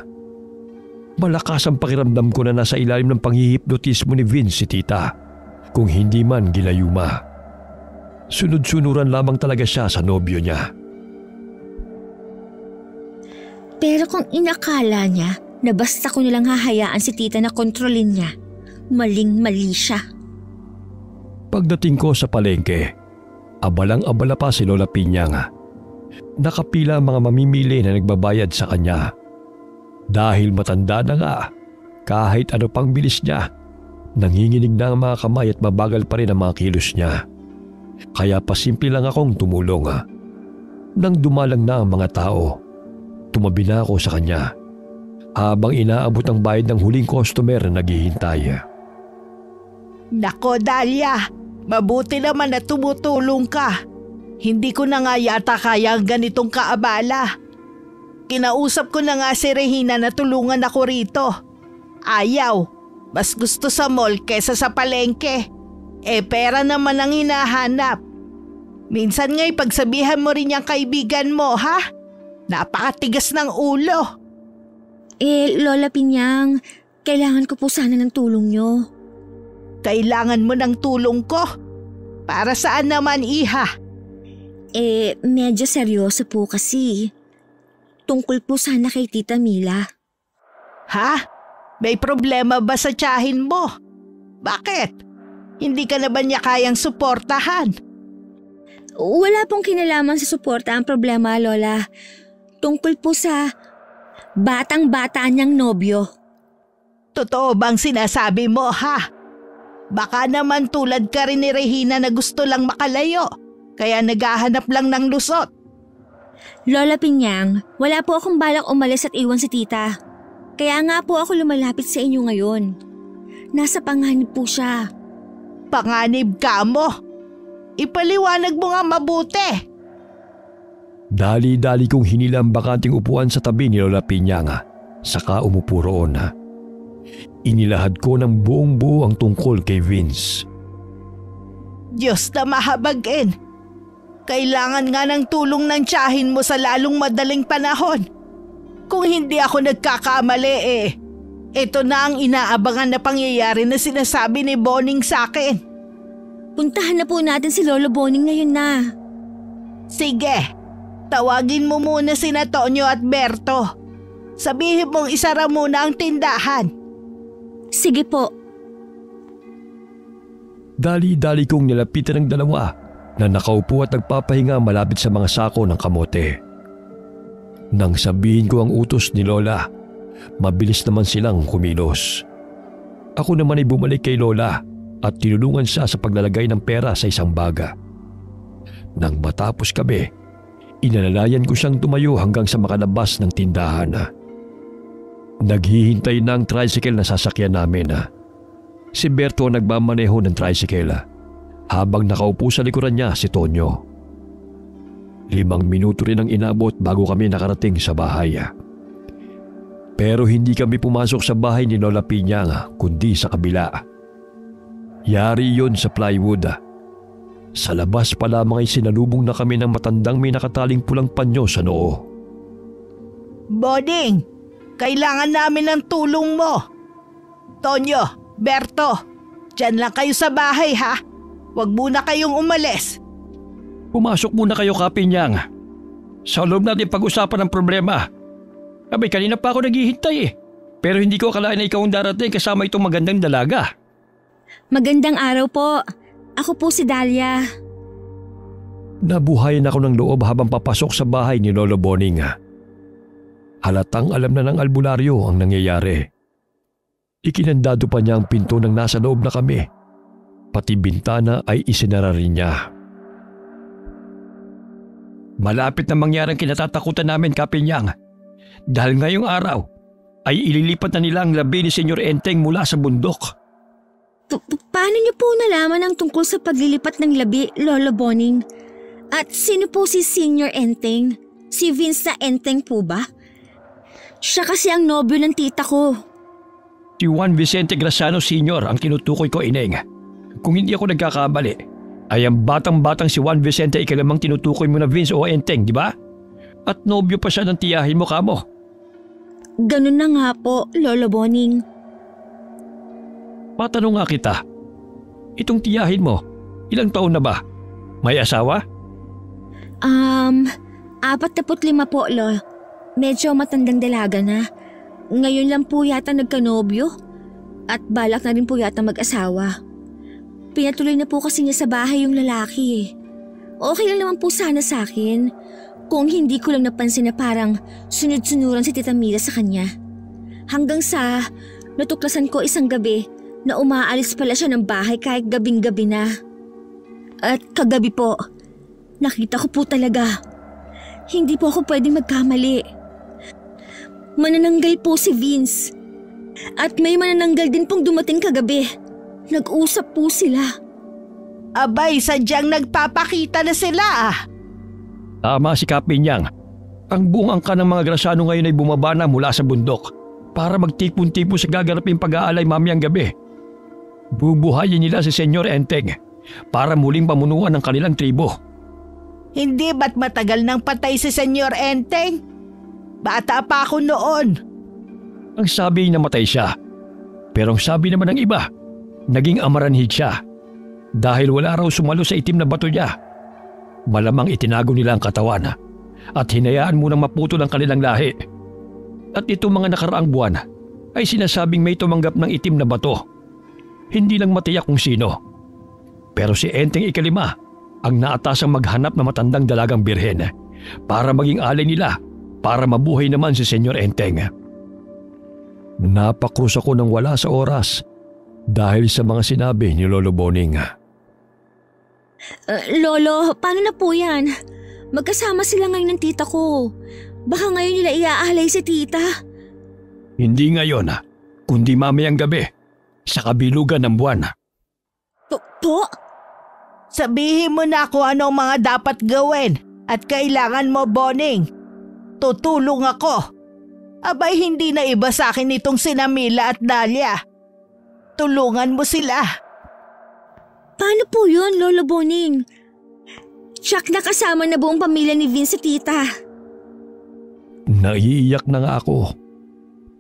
Malakas ang pakiramdam ko na nasa ilalim ng panghihipnotismo ni Vince si Tita, kung hindi man gilayuma. Sunod-sunuran lamang talaga siya sa nobyo niya. Pero kung inakala niya na basta ko nilang hahayaan si Tita na kontrolin niya, maling-mali siya. Pagdating ko sa palengke, abalang-abala pa si Lola Pinyang. Nakapila ang mga mamimili na nagbabayad sa kanya. Dahil matanda na nga, kahit ano pang bilis niya, nanginginig na ang mga kamay at mabagal pa rin ang mga kilos niya. Kaya pasimple lang akong tumulong. Nang dumalang na ang mga tao, tumabi na ako sa kanya habang inaabot ang bayad ng huling customer na naghihintay. Nako Dahlia, mabuti naman na tumutulong ka. Hindi ko na nga yata kaya ang ganitong kaabala. Kinausap ko na nga si Regina na tulungan ako rito. Ayaw, mas gusto sa mall kesa sa palengke. Pera naman ang hinahanap. Minsan nga'y pagsabihan mo rin yung kaibigan mo, ha? Napakatigas ng ulo. Lola Pinyang, kailangan ko po sana ng tulong niyo. Kailangan mo ng tulong ko? Para saan naman, iha? Medyo seryoso po kasi. Tungkol po sana kay Tita Mila. Ha? May problema ba sa tiyahin mo? Bakit? Hindi ka na ba niya kayang suportahan? Wala pong kinalaman sa suporta ang problema, Lola. Tungkol po sa batang-bata niyang nobyo. Totoo bang sinasabi mo, ha? Baka naman tulad ka rin ni Regina na gusto lang makalayo, kaya naghahanap lang ng lusot. Lola Pinyang, wala po akong balak umalis at iwan si Tita. Kaya nga po ako lumalapit sa inyo ngayon. Nasa panganib po siya. Panganib ka mo? Ipaliwanag mo nga mabuti. Dali-dali kong hinila ang bakanting upuan sa tabi ni Lola Pinyang, saka umupo roon. Inilahad ko ng buong buo ang tungkol kay Vince. Diyos na mahabagin. Kailangan nga ng tulong ng tiyahin mo sa lalong madaling panahon. Kung hindi ako nagkakamali ito na ang inaabangan na pangyayari na sinasabi ni Boning sa akin. Puntahan na po natin si Lolo Boning ngayon na. Sige, tawagin mo muna sina Tonyo at Berto. Sabihin mong isara muna ang tindahan. Sige po. Dali-dali kong nilapitan ng dalawa na nakaupo at nagpapahinga malapit sa mga sako ng kamote. Nang sabihin ko ang utos ni Lola, mabilis naman silang kumilos. Ako naman ay bumalik kay Lola at tinulungan siya sa paglalagay ng pera sa isang baga. Nang matapos kami, inalalayan ko siyang tumayo hanggang sa makalabas ng tindahan. Naghihintay na ang tricycle na sasakyan namin. Si Berto ang nagmamaneho ng tricycle habang nakaupo sa likuran niya si Tonyo. 5 minuto rin ang inabot bago kami nakarating sa bahay. Pero hindi kami pumasok sa bahay ni Lola Pinyang kundi sa kabila. Yari yon sa plywood. Sa labas pa lamang ay sinalubong na kami ng matandang may nakataling pulang panyo sa noo. Boning, kailangan namin ng tulong mo. Tonyo, Berto, dyan lang kayo sa bahay ha. Huwag muna kayong umalis. Pumasok muna kayo, Kapinyang. Sa loob natin pag-usapan ang problema. Abay, kanina pa ako naghihintay Pero hindi ko akalain na ikaw ang darating kasama itong magandang dalaga. Magandang araw po. Ako po si Dahlia. Nabuhayan ako ng loob habang papasok sa bahay ni Lolo Boning. Halatang alam na ng albularyo ang nangyayari. Ikinandado pa niya ang pinto ng nasa loob na kami. Pati bintana ay isinara rin niya. Malapit na mangyari ang kinatatakutan namin, Kapinyang. Dahil ngayong araw ay ililipat na nila ang labi ni Senyor Enteng mula sa bundok. Paano niyo po nalaman ang tungkol sa paglilipat ng labi, Lolo Boning? At sino po si Senior Enteng? Si Vince na Enteng po ba? Siya kasi ang nobyo ng tita ko. Si Juan Vicente Graciano Sr. ang tinutukoy ko, Ineng. Kung hindi ako nagkakamali, ay ang batang-batang si Juan Vicente ikalimang tinutukoy mo na Vince o Enteng, di ba? At nobyo pa siya ng tiyahin mo kamo. Ganun na nga po, Lolo Boning. Matanong nga kita, itong tiyahin mo, ilang taon na ba? May asawa? 45 po, Lo. Medyo matandang dalaga na. Ngayon lang po yata nagkanobyo at balak na rin po yata mag-asawa. Pinatuloy na po kasi niya sa bahay yung lalaki eh. Okay lang naman po sana sa akin kung hindi ko lang napansin na parang sunod-sunuran si Tita Mila sa kanya. Hanggang sa natuklasan ko isang gabi na umaalis pala siya ng bahay kahit gabing-gabi na. At kagabi po, nakita ko po talaga. Hindi po ako pwedeng magkamali. Manananggal po si Vince. At may manananggal din pong dumating kagabi. Nag-usap po sila. Abay, sadyang nagpapakita na sila ah. Tama si Kapinyang. Ang buong angka ng mga Graciano ngayon ay bumaba na mula sa bundok para magtipon-tipon sa gaganaping pag-aalay mamayang gabi. Bubuhayin nila si Senyor Enteng para muling pamunuan ng kanilang tribo. Hindi ba't matagal nang patay si Senyor Enteng? Bata pa ako noon. Ang sabi namatay siya. Pero ang sabi naman ng iba, naging amaranhid siya. Dahil wala raw sumalo sa itim na bato niya. Malamang itinago nila ang katawan at hinayaan munang maputol ang kanilang lahi. At itong mga nakaraang buwan ay sinasabing may tumanggap ng itim na bato. Hindi lang matiyak kung sino. Pero si Enteng Ikalima ang naatasang maghanap na matandang dalagang birhen para maging alay nila para mabuhay naman si Senyor Enteng. Napakrus ako ng wala sa oras dahil sa mga sinabi ni Lolo Boning. Lolo, paano na po yan? Magkasama sila ngayon ng tita ko. Baka ngayon nila iaalay si tita. Hindi ngayon, kundi mamayang gabi sa kabilugan ng buwan. Po? Sabihin mo na kung anong mga dapat gawin at kailangan mo, Boning. Tutulong ako. Abay, hindi na iba sa akin itong sina Mila at Dalia. Tulungan mo sila. Paano po yun, Lolo Boning? Tsak na kasama na buong pamilya ni Vince sa tita. Naiiyak na nga ako.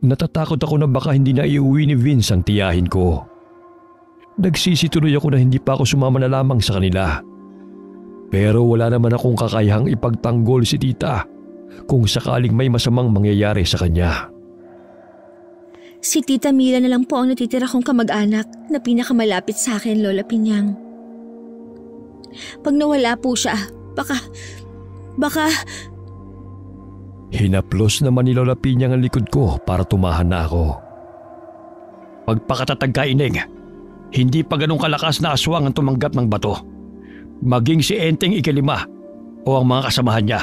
Natatakot ako na baka hindi na iuwi ni Vince ang tiyahin ko. Nagsisituloy ako na hindi pa ako sumama na lamang sa kanila. Pero wala naman akong kakayahang ipagtanggol si tita kung sakaling may masamang mangyayari sa kanya. Si Tita Mila na lang po ang natitira kong kamag-anak na pinakamalapit sa akin, Lola Pinyang. Pag nawala po siya, baka… Hinaplos naman ni Lola Pinyang ang likod ko para tumahan na ako. Pagpakatatag ka, Ineng. Hindi pa ganun kalakas na aswang ang tumanggap ng bato. Maging si Enteng Ikalima o ang mga kasamahan niya.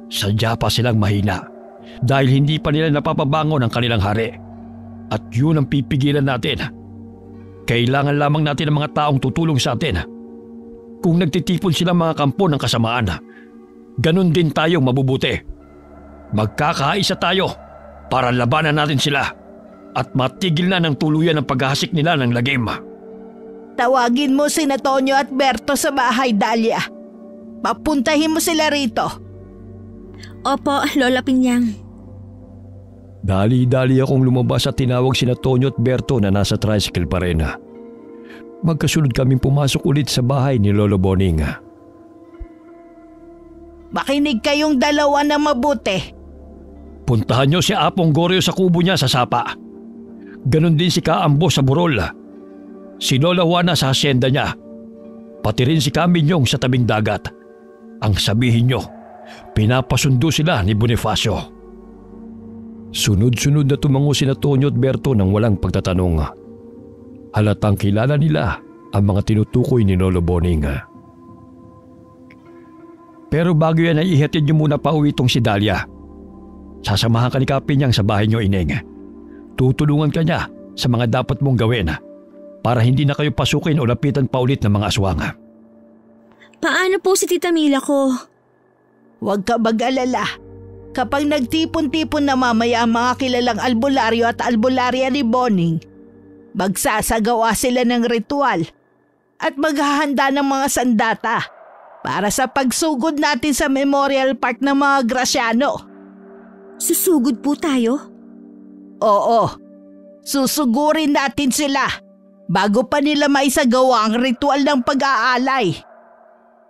Sadya pa silang mahina dahil hindi pa nila napapabangon ang kanilang hari. At yun ang pipigilan natin. Kailangan lamang natin ng mga taong tutulong sa atin. Kung nagtitipon silang mga kampo ng kasamaan, ganun din tayong mabubuti. Magkakaisa tayo para labanan natin sila at matigil na ng tuluyan ang paghahasik nila ng lagim. Tawagin mo si Tonyo at Berto sa bahay, Dalia. Papuntahin mo sila rito. Opo, Lola Pinyang. Dali-dali akong lumabas at tinawag sina Tonyo at Berto na nasa tricycle pa rin. Magkasunod kaming pumasok ulit sa bahay ni Lolo Boning. Makinig kayong dalawa na mabuti. Puntahan niyo si Apong Goryo sa kubo niya sa Sapa. Ganon din si Kaambo sa Burol. Si Lola Juana sa hasyenda niya. Pati rin si Kaminyong sa tabing dagat. Ang sabihin niyo, pinapasundo sila ni Bonifacio. Sunod-sunod na tumango sina Tonyo at Berto nang walang pagtatanong. Halatang kilala nila ang mga tinutukoy ni Lolo Boning. Pero bago yan ay ihatid niyo muna pa uwi itong si Dalia. Sasamahan ka ni Kapinyang sa bahay niyo, Ineng. Tutulungan ka niya sa mga dapat mong gawin para hindi na kayo pasukin o lapitan pa ulit ng mga aswang. Paano po si Tita Mila ko? Huwag ka mag-alala. Kapag nagtipon-tipon na mamaya ang mga kilalang albularyo at albularya ni Boning, magsasagawa sila ng ritual at maghahanda ng mga sandata para sa pagsugod natin sa Memorial Park ng mga Graciano. Susugod po tayo? Oo, susugurin natin sila bago pa nila maisagawa ang ritual ng pag-aalay.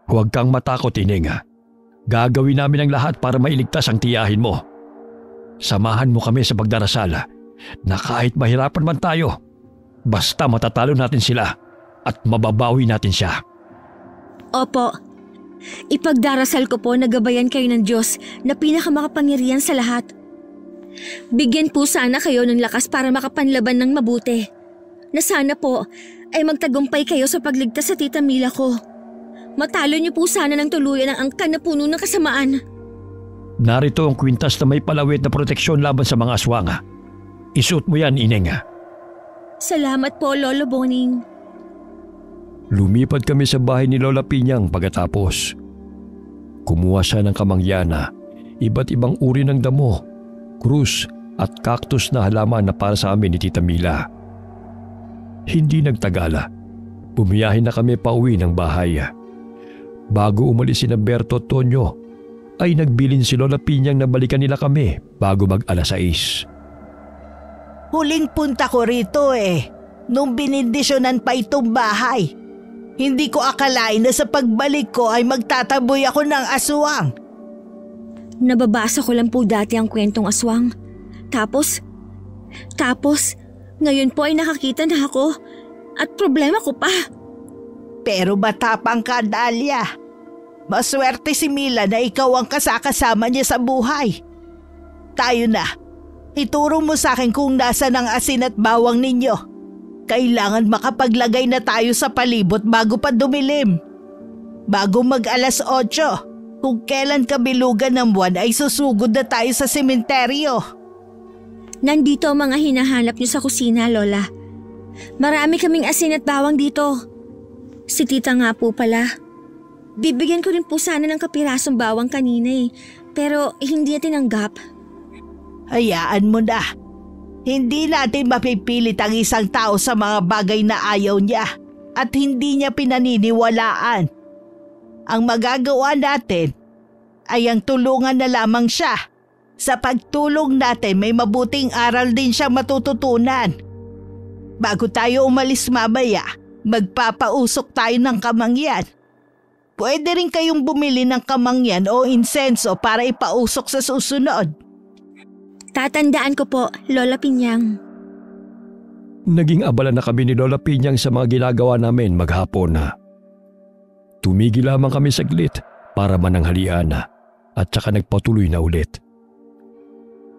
Huwag kang matakot, Ineng. Gagawin namin ang lahat para mailigtas ang tiyahin mo. Samahan mo kami sa pagdarasal na kahit mahirapan man tayo, basta matatalo natin sila at mababawi natin siya. Opo. Ipagdarasal ko po na gabayan kayo ng Diyos na pinakamakapangyarihan sa lahat. Bigyan po sana kayo ng lakas para makapanlaban ng mabuti. Na sana po ay magtagumpay kayo sa pagligtas sa Tita Mila ko. Matalo niyo po sana ng tuluyan ang angkan na puno ng kasamaan. Narito ang kwintas na may palawit na proteksyon laban sa mga aswang. Isuot mo yan, Ineng. Salamat po, Lolo Boning. Lumipad kami sa bahay ni Lola Pinyang pagkatapos. Kumuha siya ng kamangyana, iba't ibang uri ng damo, krus at cactus na halaman na para sa amin ni Tita Mila. Hindi nagtagala. Bumiyahin na kami pauwi ng bahay. Bago umalis si Berto at Tonyo, ay nagbilin si Lola Pinyang na balikan nila kami bago mag-alas 6. Huling punta ko rito nung binindisyonan pa itong bahay. Hindi ko akalain na sa pagbalik ko ay magtataboy ako ng aswang. Nababasa ko lang po dati ang kwentong aswang. Tapos, ngayon po ay nakakita na ako at problema ko pa. Pero matapang ka, Dahlia. Maswerte si Mila na ikaw ang kasakasama niya sa buhay. Tayo na. Ituro mo sa akin kung nasan ang asin at bawang ninyo. Kailangan makapaglagay na tayo sa palibot bago pa dumilim. Bago mag-alas 8, kung kailan kabilugan ng buwan ay susugod na tayo sa sementeryo. Nandito ang mga hinahanap niyo sa kusina, Lola. Marami kaming asin at bawang dito. Si Tita nga po pala. Bibigyan ko rin po sana ng kapirasong bawang kanina pero hindi niya tinanggap. Hayaan mo na. Hindi natin mapipilit ang isang tao sa mga bagay na ayaw niya at hindi niya pinaniniwalaan. Ang magagawa natin ay ang tulungan na lamang siya. Sa pagtulong natin may mabuting aral din siyang matututunan. Bago tayo umalis mamaya, magpapausok tayo ng kamangyan. Pwede rin kayong bumili ng kamangyan o insenso para ipausok sa susunod. Tatandaan ko po, Lola Pinyang. Naging abala na kami ni Lola Pinyang sa mga ginagawa namin maghapon. Tumigil lamang kami saglit para mananghalian at saka nagpatuloy na ulit.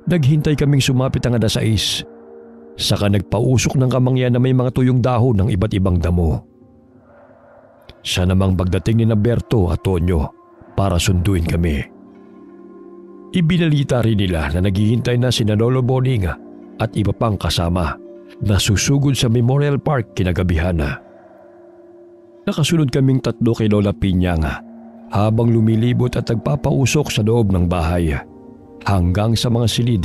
Naghintay kaming sumapit ang alas 6. Saka nagpausok ng kamangyan na may mga tuyong dahon ng iba't ibang damo. Siya namang pagdating ni Berto at Tonyo para sunduin kami. Ibinalita rin nila na naghihintay na sina Lolo Boning at iba pang kasama na susugod sa Memorial Park kinagabihan. Nakasunod kaming 3 kay Lola Pinyang habang lumilibot at nagpapausok sa loob ng bahay hanggang sa mga silid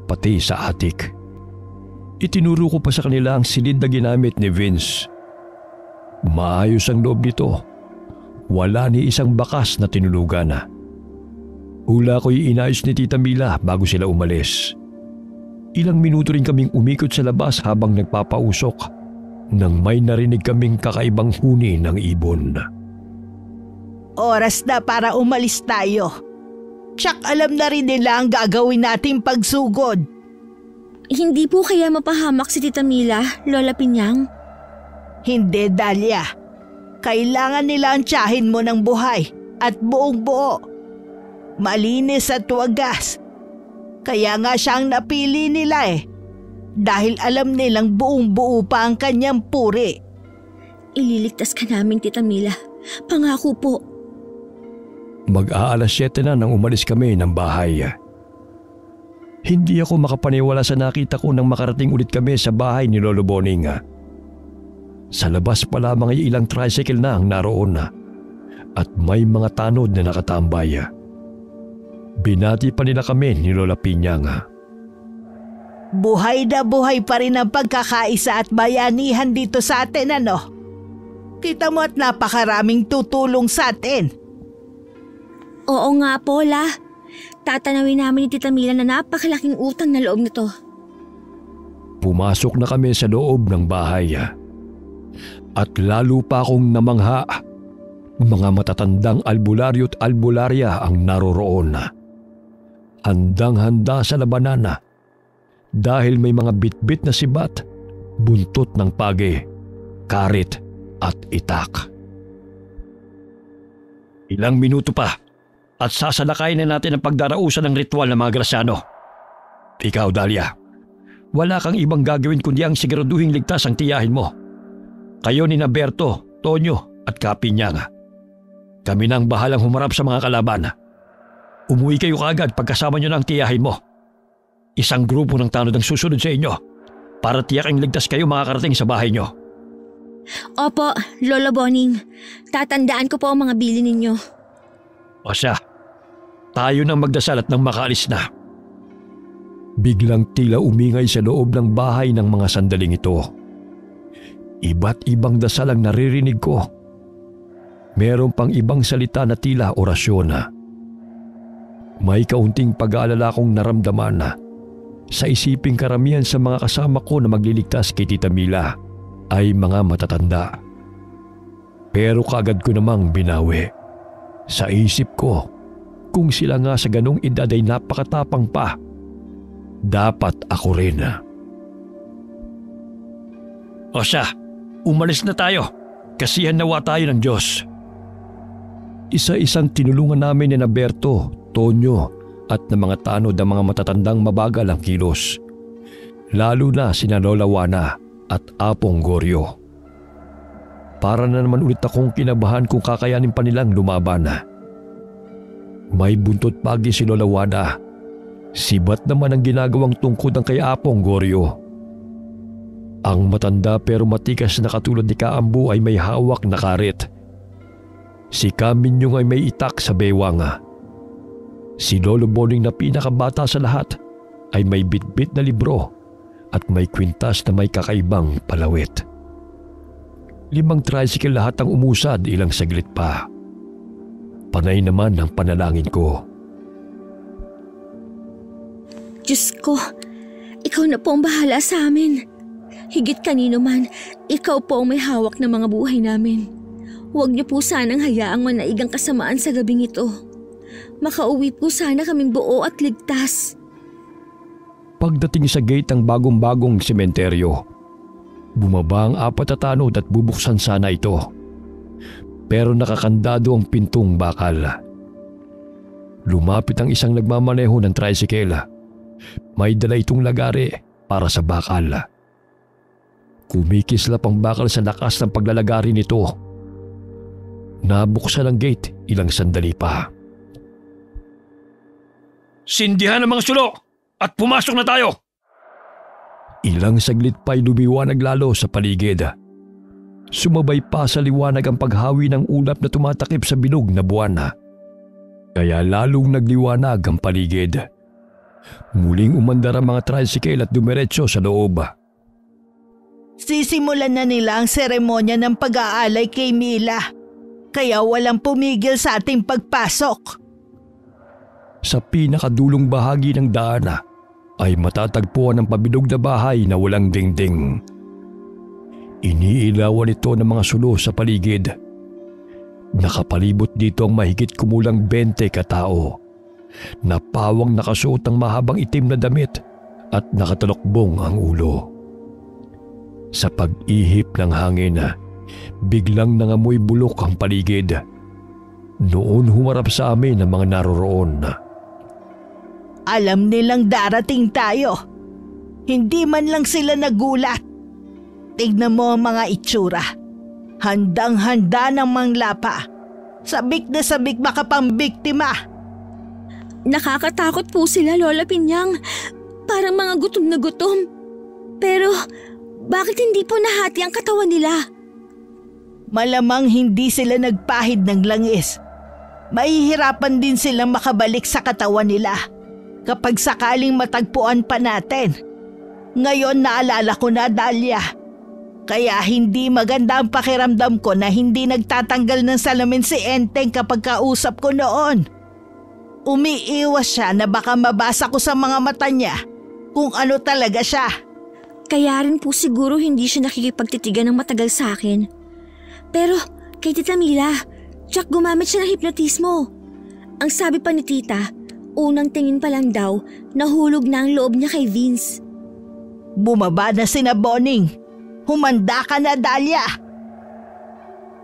pati sa atik. Itinuro ko pa sa kanila ang silid na ginamit ni Vince. Maayos ang loob nito. Wala ni isang bakas na tinulugan. Hula ko'y inayos ni Tita Mila bago sila umalis. Ilang minuto rin kaming umikot sa labas habang nagpapausok nang may narinig kaming kakaibang huni ng ibon. Oras na para umalis tayo. Tsak alam na rin nila ang gagawin nating pagsugod. Hindi po kaya mapahamak si Tita Mila, Lola Pinyang? Hindi, Dahlia. Kailangan nila ang tiyahin mo ng buhay at buong buo. Malinis at wagas. Kaya nga siyang napili nila dahil alam nilang buong buo pa ang kanyang puri. Ililigtas ka namin, Tita Mila. Pangako po. Mag-aalas 7 na nang umalis kami ng bahay. Hindi ako makapaniwala sa nakita ko nang makarating ulit kami sa bahay ni Lolo Boning. Sa labas pa lamang ay ilang tricycle na ang naroon at may mga tanod na nakatambay. Binati pa nila kami ni Lola Pinyang. Buhay na buhay pa rin ang pagkakaisa at bayanihan dito sa atin, ano? Kita mo at napakaraming tutulong sa atin. Oo nga po, La. Tatanawin namin ni Tita Mila na napakalaking utang na loob nito. Pumasok na kami sa loob ng bahay. At lalo pa akong namangha. Mga matatandang albularyo at albularya ang naroroon. Handang-handa sa labanan dahil may mga bitbit na sibat, buntot ng pagi, karit at itak. Ilang minuto pa at sasalakayin na natin ang pagdarausan ng ritual ng mga Graciano. Ikaw, Dahlia, wala kang ibang gagawin kundi ang siguraduhing ligtas ang tiyahin mo. Kayo ni Berto, Tonyo at Kapinyang. Kami nang bahalang humarap sa mga kalaban. Umuwi kayo kaagad pagkasama nyo na ang tiyahin mo. Isang grupo ng tanod ang susunod sa inyo para tiyaking ligtas kayo makakarating sa bahay nyo. Opo, Lolo Boning. Tatandaan ko po ang mga bili ninyo. O siya, tayo nang magdasal at nang makaalis na. Biglang tila umingay sa loob ng bahay ng mga sandaling ito. Iba't ibang dasal ang naririnig ko. Meron pang ibang salita na tila orasyon. May kaunting pag-aalala kong naramdaman sa isiping karamihan sa mga kasama ko na magliligtas kay Tita Mila ay mga matatanda. Pero kaagad ko namang binawi. Sa isip ko, kung sila nga sa ganong edad ay napakatapang pa, dapat ako rin. O siya, umalis na tayo. Kasihan nawa tayo ng Diyos. Isa-isang tinulungan namin ni Berto, Tonyo at ng mga tanod ang mga matatandang mabagal ang kilos. Lalo na sina Lola Juana at Apong Goryo. Para na naman ulit akong kinabahan kung kakayanin pa nilang lumaban. May buntot pagi si Lola Juana. Sibat naman ang ginagawang tungkod ng kay Apong Goryo. Ang matanda pero matikas na katulad ni Kaambu ay may hawak na karit. Si Kaminyong ay may itak sa bewang. Si Lolo Boning na pinakabata sa lahat ay may bitbit na libro at may kwintas na may kakaibang palawit. 5 tricycle lahat ang umusad ilang saglit pa. Panay naman ang panalangin ko. Diyos ko, ikaw na po ang bahala sa amin. Higit kanino man, ikaw po ang may hawak ng mga buhay namin. Huwag niyo po sanang hayaang manaigang kasamaan sa gabing ito. Makauwi po sana kaming buo at ligtas. Pagdating sa gate ng bagong-bagong sementeryo, bumaba ang 4 na tanod at bubuksan sana ito. Pero nakakandado ang pintong bakal. Lumapit ang isang nagmamaneho ng tricycle. May dala itong lagari para sa bakal. Kumikislap ang bakal sa lakas ng paglalagari nito. Nabuksan ang gate ilang sandali pa. Sindihan ang mga sulok at pumasok na tayo! Ilang saglit pa'y lumiwanag lalo sa paligid. Sumabay pa sa liwanag ang paghawi ng ulap na tumatakip sa bilog na buwan. Kaya lalong nagliwanag ang paligid. Muling umandar ang mga tricycle at dumiretso sa loob. Sisimulan na nila ang seremonya ng pag-aalay kay Mila. Kaya walang pumigil sa ating pagpasok. Sa pinakadulong bahagi ng daan ay matatagpuan ang pabilog na bahay na walang dingding. Iniilawan ito ng mga sulo sa paligid. Nakapalibot dito ang mahigit kumulang 20 katao na pawang nakasuot ng mahabang itim na damit at nakatalokbong ang ulo. Sa pag-ihip ng hangin, biglang nangamoy bulok ang paligid. Noon humarap sa amin ang mga naroroon. Alam nilang darating tayo. Hindi man lang sila nagulat. Tignan mo ang mga itsura. Handang-handa ng manglapa. Sabik na sabik makapambiktima. Nakakatakot po sila, Lola Pinyang. Parang mga gutom na gutom. Pero bakit hindi po nahati ang katawan nila? Malamang hindi sila nagpahid ng langis. Mahihirapan din silang makabalik sa katawan nila kapag sakaling matagpuan pa natin. Ngayon naalala ko na, Dahlia. Kaya hindi maganda ang pakiramdam ko na hindi nagtatanggal ng salamin si Enteng kapag kausap ko noon. Umiiwas siya na baka mabasa ko sa mga mata niya kung ano talaga siya. Kaya rin po siguro hindi siya nakikipagtitigan ng matagal sa akin. Pero kay Tita Mila, tsak gumamit siya ng hipnotismo. Ang sabi pa ni Tita, unang tingin pa lang daw, nahulog na ang loob niya kay Vince. Bumaba na sina Boning. Humanda ka na, Dahlia.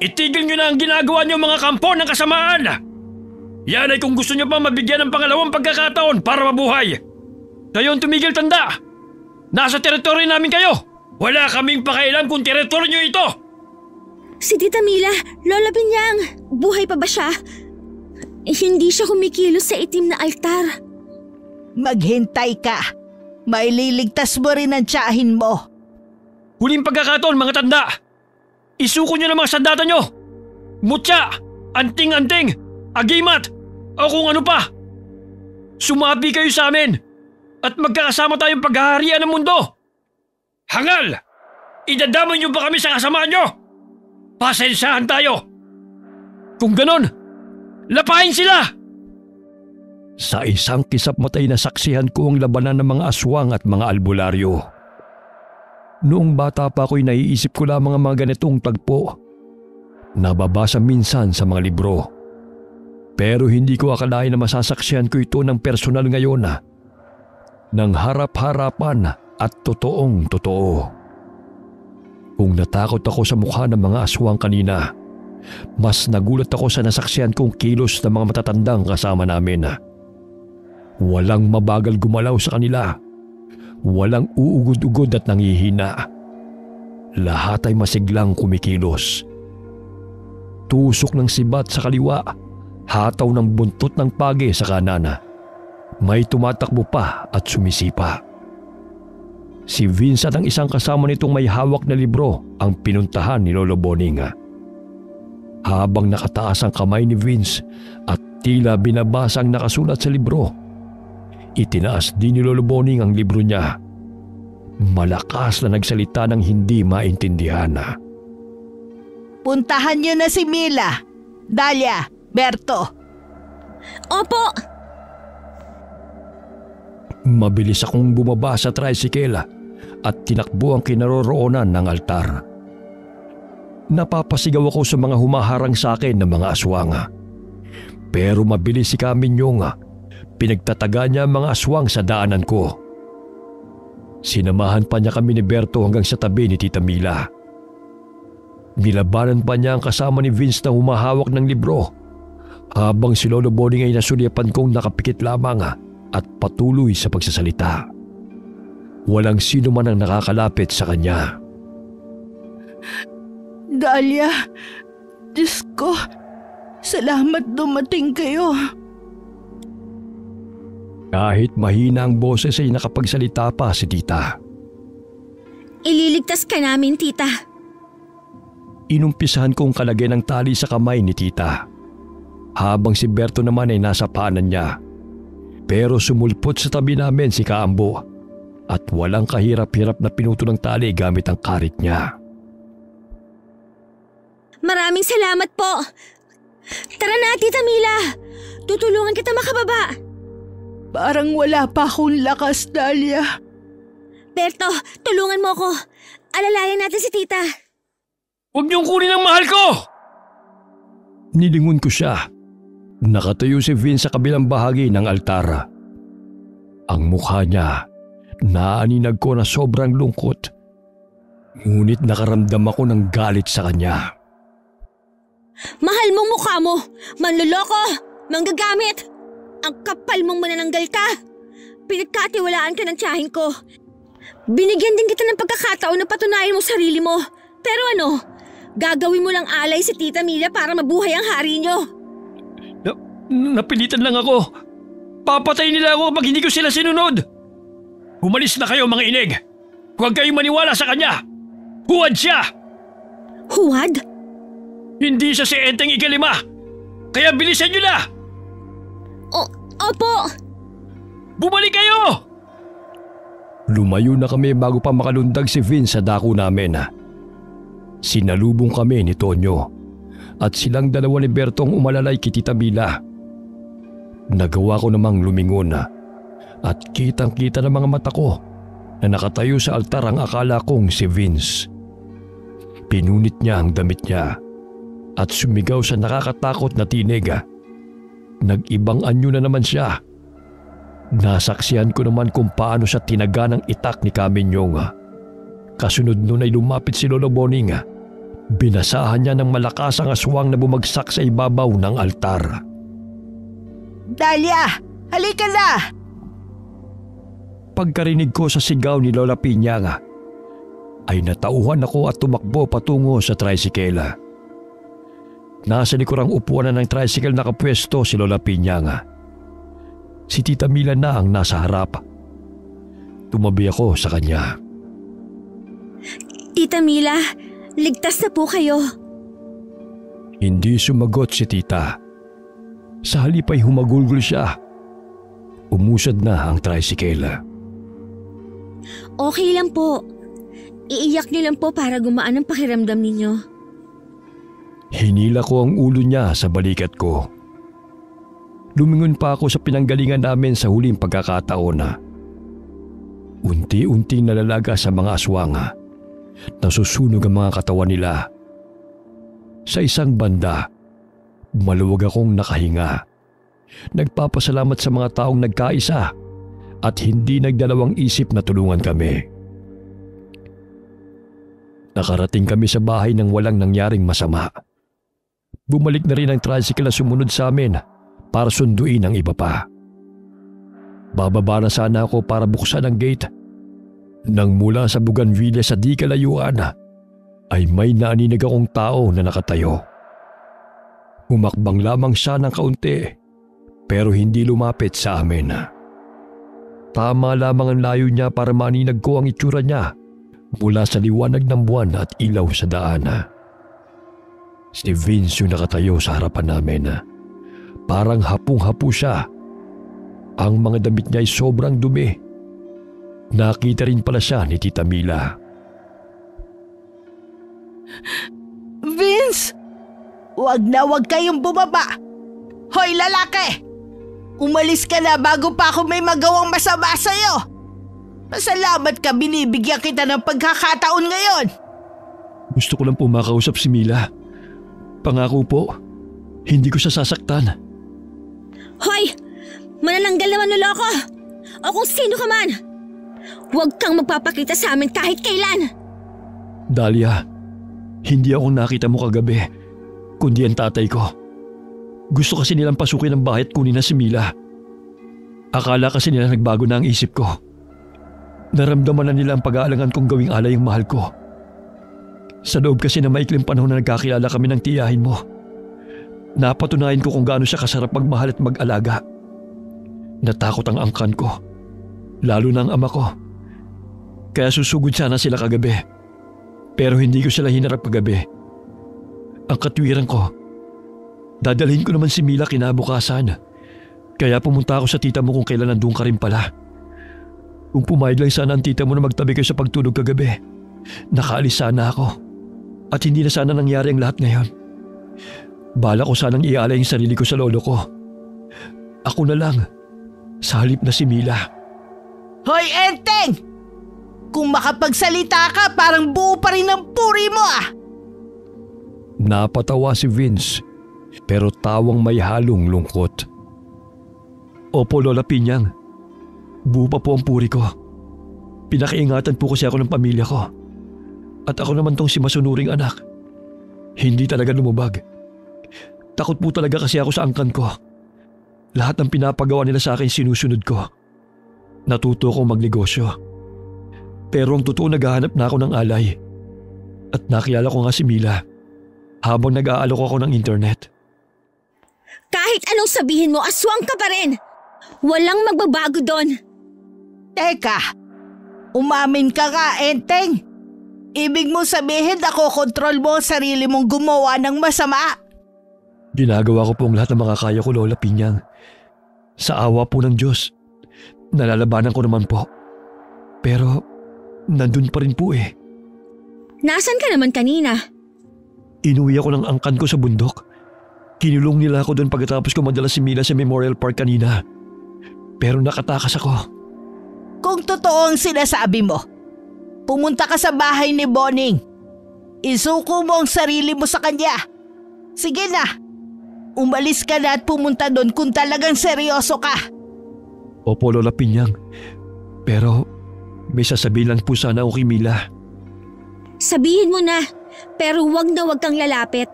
Itigil nyo na ang ginagawa nyo mga kampo ng kasamaan! Yan ay kung gusto nyo pa mabigyan ng pangalawang pagkakataon para mabuhay. Kayo tumigil, tanda! Nasa teritoryo namin kayo! Wala kaming pakialam kung teritoryo nyo ito! Si Tita Mila, Lola Pinyang, buhay pa ba siya? Hindi siya kumikilos sa itim na altar. Maghintay ka. May liligtas mo rin ang tiyahin mo. Huling pagkakataon mga tanda! Isuko nyo ng mga sandata nyo! Mutya! Anting-anting! Agimat! O kung ano pa! Sumabi kayo sa amin! At magkakasama tayong paghaharian ng mundo! Hangal! Idadamay nyo ba kami sa kasamaan nyo? Pasensyahan tayo! Kung ganon, lapain sila! Sa isang kisap matay na saksihan ko ang labanan ng mga aswang at mga albularyo. Noong bata pa ako'y naiisip ko lamang ang mga ganitong tagpo. Nababasa minsan sa mga libro. Pero hindi ko akalain na masasaksihan ko ito ng personal ngayon ng harap-harapan at totoong totoo. Kung natakot ako sa mukha ng mga aswang kanina, mas nagulat ako sa nasaksihan kong kilos ng mga matatandang kasama namin. Walang mabagal gumalaw sa kanila. Walang uugod-ugod at nangihina. Lahat ay masiglang kumikilos. Tusok ng sibat sa kaliwa, hataw ng buntot ng pagi sa kanan. May tumatakbo pa at sumisipa. Si Vince at ang isang kasama nitong may hawak na libro ang pinuntahan ni Lolo Boning. Habang nakataas ang kamay ni Vince at tila binabasa ang nakasulat sa libro, itinaas din ni Lolo Boning ang libro niya. Malakas na nagsalita ng hindi maintindihan. Puntahan niyo na si Mila, Dahlia, Berto. Opo! Mabilis akong bumaba sa tricycle at tinakbo ang kinaroroonan ng altar. Napapasigaw ako sa mga humaharang sa akin ng mga aswang. Pero mabilis si Kaminyong. Pinagtataga niya ang mga aswang sa daanan ko. Sinamahan pa niya kami ni Berto hanggang sa tabi ni Tita Mila. Nilabanan pa niya ang kasama ni Vince na humahawak ng libro, habang si Lolo Boning ay nasulyapan kong nakapikit lamang at patuloy sa pagsasalita. Walang sino man ang nakakalapit sa kanya. Dahlia, Diyos ko, salamat dumating kayo. Kahit mahina ang boses ay nakapagsalita pa si Tita. Ililigtas ka namin, Tita. Inumpisahan kong kalagyan ng tali sa kamay ni Tita, habang si Berto naman ay nasa paanan niya. Pero sumulpot sa tabi namin si Kaambo at walang kahirap-hirap na pinuto ng tali gamit ang karit niya. Maraming salamat po. Tara na, Tita Mila. Tutulungan kita makababa. Parang wala pa akong lakas, Dahlia. Berto, tulungan mo ko. Alalayan natin si Tita. Huwag niyong kunin ang mahal ko! Nilingon ko siya. Nakatayo si Vince sa kabilang bahagi ng altar. Ang mukha niya, naaninag ko na sobrang lungkot. Ngunit nakaramdam ako ng galit sa kanya. Mahal mong mukha mo! Manloloko! Manggagamit! Ang kapal mong manananggal ka! Pinagkatiwalaan ka ng tiyahin ko. Binigyan din kita ng pagkakataon na patunayan mo sarili mo. Pero ano, gagawin mo lang alay si Tita Mila para mabuhay ang hari niyo. Napilitan lang ako. Papatay nila ako pag hindi ko sila sinunod! Umalis na kayo mga inig! Huwag kayong maniwala sa kanya! Huwad siya! Huwad? Hindi siya si Enteng Ikalima! Kaya bilisan nyo na! Opo! Bumalik kayo! Lumayo na kami bago pa makalundag si Vince sa dako namin. Sinalubong kami ni Tonyo at silang dalawa ni Bertong umalalay kay Tita Mila. Nagawa ko namang lumingon at kitang-kita ng mga mata ko na nakatayo sa altar ang akala kong si Vince. Pinunit niya ang damit niya at sumigaw sa nakakatakot na tinig. Nag-ibang anyo na naman siya. Nasaksihan ko naman kung paano siya tinaga ng itak ni Kaminyong. Kasunod nun ay lumapit si Lolo Boning. Binasahan niya ng malakas ang aswang na bumagsak sa ibabaw ng altar. Dahlia, halika na! Pagkarinig ko sa sigaw ni Lola Piñang, ay natauhan ako at tumakbo patungo sa tricycle. Nasa likurang upuan na ng tricycle nakapwesto si Lola Piñang. Si Tita Mila na ang nasa harap. Tumabi ako sa kanya. Tita Mila, ligtas na po kayo. Hindi sumagot si Tita. Sa halip ay humagulgol siya. Umusad na ang tricycle. Okay lang po. Iiyak niyo lang po para gumaan ang pakiramdam ninyo. Hinila ko ang ulo niya sa balikat ko. Lumingon pa ako sa pinanggalingan namin sa huling pagkakataon. Unti-unting nalalaga sa mga aswang. Nasusunog ang mga katawan nila. Sa isang banda, maluwag akong nakahinga. Nagpapasalamat sa mga taong nagkaisa at hindi nagdalawang isip na tulungan kami. Nakarating kami sa bahay nang walang nangyaring masama. Bumalik na rin ang tricycle na sumunod sa amin para sunduin ang iba pa. Bababa na sana ako para buksan ang gate nang mula sa Bougainvillea sa di kalayuan ay may naaninag akong tao na nakatayo. Humakbang lamang siya ng kaunti pero hindi lumapit sa amin. Tama lamang ang layo niya para maaninag ko ang itsura niya mula sa liwanag ng buwan at ilaw sa daan. Si Vince yung nakatayo sa harapan namin. Parang hapong-hapo siya. Ang mga damit niya ay sobrang dumi. Nakita rin pala siya ni Tita Mila. Vince! Wag kayong bumaba! Hoy lalaki! Umalis ka na bago pa ako may magawang masama sa'yo! Pasalamat ka, binibigyan kita ng pagkakataon ngayon! Gusto ko lang po makausap si Mila. Pangako po, hindi ko siya sasaktan. Hoy! Manananggal naman niloko! O kung sino ka man! Huwag kang magpapakita sa amin kahit kailan! Dahlia, hindi ako nakita mo kagabi, kundi ang tatay ko. Gusto kasi nilang pasukin ang bahay at kunin na si Mila. Akala kasi nila nagbago na ang isip ko. Naramdaman na nila ang pag-aalangan kong gawing alay ang mahal ko. Sa loob kasi na maikling panahon na nagkakilala kami ng tiyahin mo, napatunayan ko kung gaano siya kasarap magmahal at mag-alaga. Natakot ang angkan ko, lalo na ang ama ko. Kaya susugod sana sila kagabi. Pero hindi ko sila hinarap kagabi. Ang katwiran ko, dadalhin ko naman si Mila kinabukasan. Kaya pumunta ako sa tita mo kung kailan nandun ka rin pala. Kung pumayag lang sana ang tita mo na magtabi kayo sa pagtulog kagabi, nakaalis sana ako. At hindi na sana nangyari ang lahat ngayon. Bala ko sanang ialay ang sarili ko sa lolo ko. Ako na lang, sa halip na si Mila. Hoy Enteng! Kung makapagsalita ka, parang buo pa rin ang puri mo ah! Napatawa si Vince, pero tawang may halong lungkot. Opo, Lola Piñang. Buo pa po ang puri ko. Pinakiingatan po kasi ako ng pamilya ko. At ako naman tong si masunuring anak. Hindi talaga lumubag. Takot po talaga kasi ako sa angkan ko. Lahat ng pinapagawa nila sa akin sinusunod ko. Natuto akong magnegosyo. Pero ang totoo naghahanap na ako ng alay. At nakilala ko nga si Mila habang nag-aalok ako ng internet. Kahit anong sabihin mo, aswang ka pa rin! Walang magbabago doon. Teka, umamin ka nga, Enteng. Ibig mo sabihin ako kontrol mo ang sarili mong gumawa ng masama? Ginagawa ko po ang lahat ng makakaya ko, Lola Pinyang. Sa awa po ng Diyos, nalalabanan ko naman po. Pero, nandun pa rin po eh. Nasaan ka naman kanina? Inuwi ako ng angkan ko sa bundok. Kinulong nila ako doon pagkatapos ko madala si Mila sa Memorial Park kanina. Pero nakatakas ako. Kung totoo ang sinasabi mo, pumunta ka sa bahay ni Boning. Isuko mo ang sarili mo sa kanya. Sige na, umalis ka na at pumunta doon kung talagang seryoso ka. Opo, Lola Pinyang. Pero may sasabihin lang po sana ako kay Mila. Sabihin mo na, pero wag na wag kang lalapit.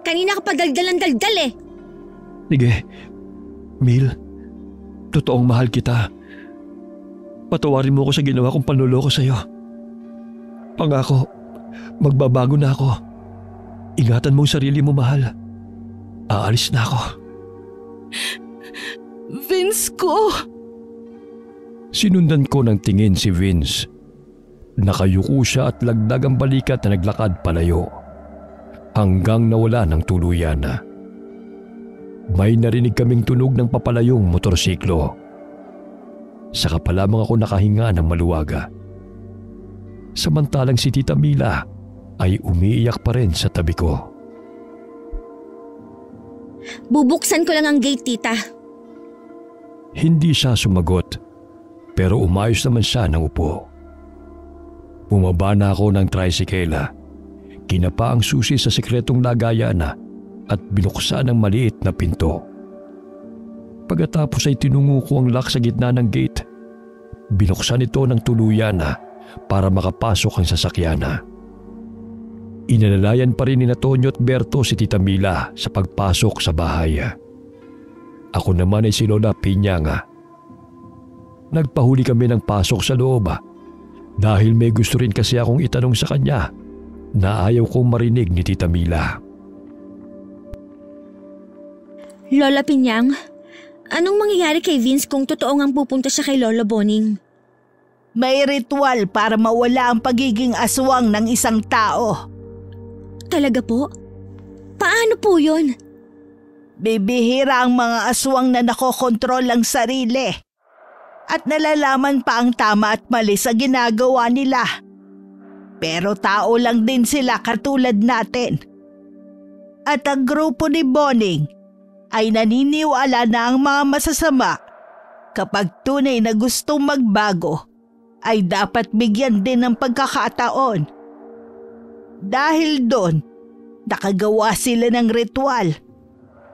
Kanina ka pa daldal ng daldal eh. Sige, Mil, totoong mahal kita. Patawarin mo ako sa ginawa kong panloloko sa'yo. Pangako, magbabago na ako. Ingatan mo ang sarili mo, mahal. Aalis na ako. Vince ko! Sinundan ko ng tingin si Vince. Nakayuko siya at lagdag ang balikat na naglakad palayo. Hanggang nawala ng tuluyan na. May narinig kaming tunog ng papalayong motorsiklo. Saka pa lamang ako nakahinga ng maluwaga. Samantalang si Tita Mila ay umiiyak pa rin sa tabi ko. Bubuksan ko lang ang gate, tita. Hindi siya sumagot, pero umayos naman siya ng upo. Bumaba na ako ng tricycle. Kinapa ang susi sa sekretong lagayan at binuksan ang maliit na pinto. Pagkatapos ay tinungo ko ang lock sa gitna ng gate. Binuksan ito ng tuluyan para makapasok ang sasakyan. Inalalayan pa rin ni Tonyo at Berto si Tita Mila sa pagpasok sa bahay. Ako naman ay si Lola Pinyang. Nagpahuli kami ng pasok sa loob dahil may gusto rin kasi akong itanong sa kanya na ayaw kong marinig ni Tita Mila. Lola Pinyang, anong mangyayari kay Vince kung totoo ngang pupunta siya kay Lola Boning? May ritual para mawala ang pagiging aswang ng isang tao. Talaga po? Paano po yun? Bibihira ang mga aswang na nakokontrol ang sarili at nalalaman pa ang tama at mali sa ginagawa nila. Pero tao lang din sila katulad natin. At ang grupo ni Boning ay naniniwala na ang mga masasama kapag tunay na gustong magbago ay dapat bigyan din ng pagkakataon. Dahil doon, nakagawa sila ng ritual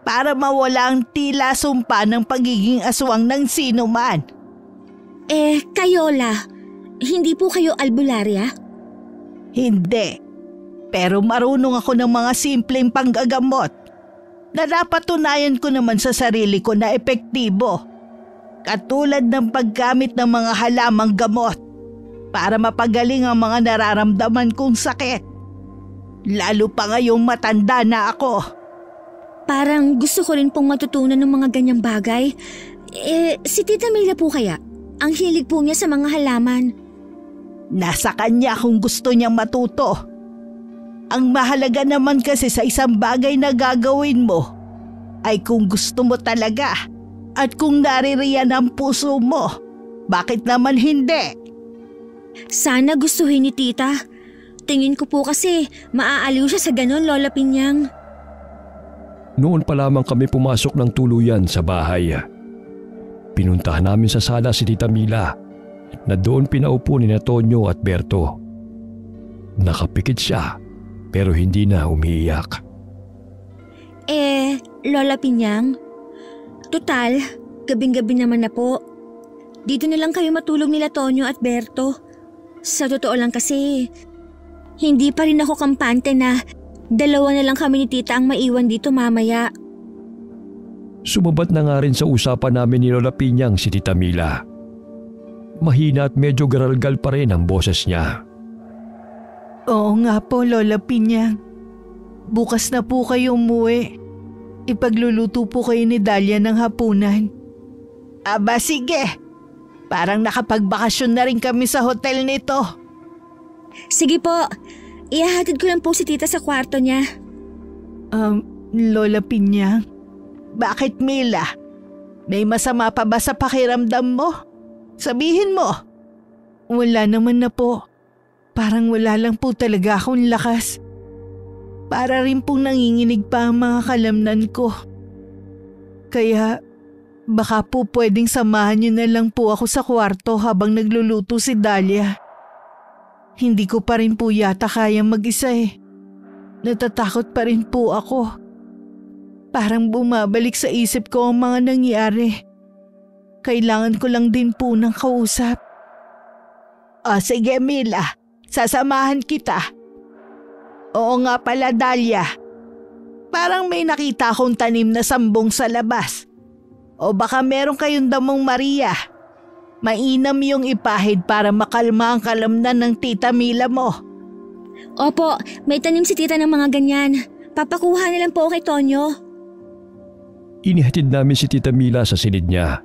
para mawala ang tila sumpa ng pagiging aswang ng sino man. Kayo hindi po kayo albularya? Hindi, pero marunong ako ng mga simpleng panggagamot na napatunayan ko naman sa sarili ko na epektibo. Katulad ng paggamit ng mga halamang gamot para mapagaling ang mga nararamdaman kong sakit. Lalo pa ngayong matanda na ako. Parang gusto ko rin pong matutunan ng mga ganyang bagay. Si Tita Mila po kaya? Ang hilig po niya sa mga halaman. Nasa kanya kung gusto niyang matuto. Ang mahalaga naman kasi sa isang bagay na gagawin mo ay kung gusto mo talaga at kung naririyan ang puso mo. Bakit naman hindi? Sana gustuhin ni Tita. Tingin ko po kasi maaaliw siya sa ganon, Lola Pinyang. Noon pa lamang kami pumasok ng tuluyan sa bahay. Pinuntahan namin sa sala si Tita Mila na doon pinaupo ni Tonyo at Berto. Nakapikit siya pero hindi na umiiyak. Lola Pinyang, total, gabing-gabi naman na po. Dito na lang kayo matulog nila Tonyo at Berto. Sa totoo lang kasi, hindi pa rin ako kampante na dalawa na lang kami ni Tita ang maiwan dito mamaya. Sumabat na nga rin sa usapan namin ni Lola Pinyang si Tita Mila. Mahina at medyo garalgal pa rin ang boses niya. Oo nga po, Lola Pinyang. Bukas na po kayo umuwi. Ipagluluto po kayo ni Dahlia ng hapunan. Aba sige, parang nakapagbakasyon na rin kami sa hotel nito. Sige po, ihahatid ko lang po si tita sa kwarto niya. Lola Pinyang, bakit Mila? May masama pa ba sa pakiramdam mo? Sabihin mo. Wala naman na po. Parang wala lang po talaga akong lakas. Para rin pong nanginginig pa ang mga kalamnan ko. Kaya baka po pwedeng samahan niyo na lang po ako sa kwarto habang nagluluto si Dahlia. Hindi ko pa rin po yata kayang mag-isa eh. Natatakot pa rin po ako. Parang bumabalik sa isip ko ang mga nangyari. Kailangan ko lang din po ng kausap. Sige Mila, sasamahan kita. Oo nga pala Dahlia. Parang may nakita akong tanim na sambong sa labas. O baka meron kayong damong Maria. Mainam yung ipahid para makalma ang kalamnan ng tita Mila mo. Opo, may tanim si tita ng mga ganyan. Papakuha na lang po kay Tonyo. Inihatid namin si Tita Mila sa silid niya.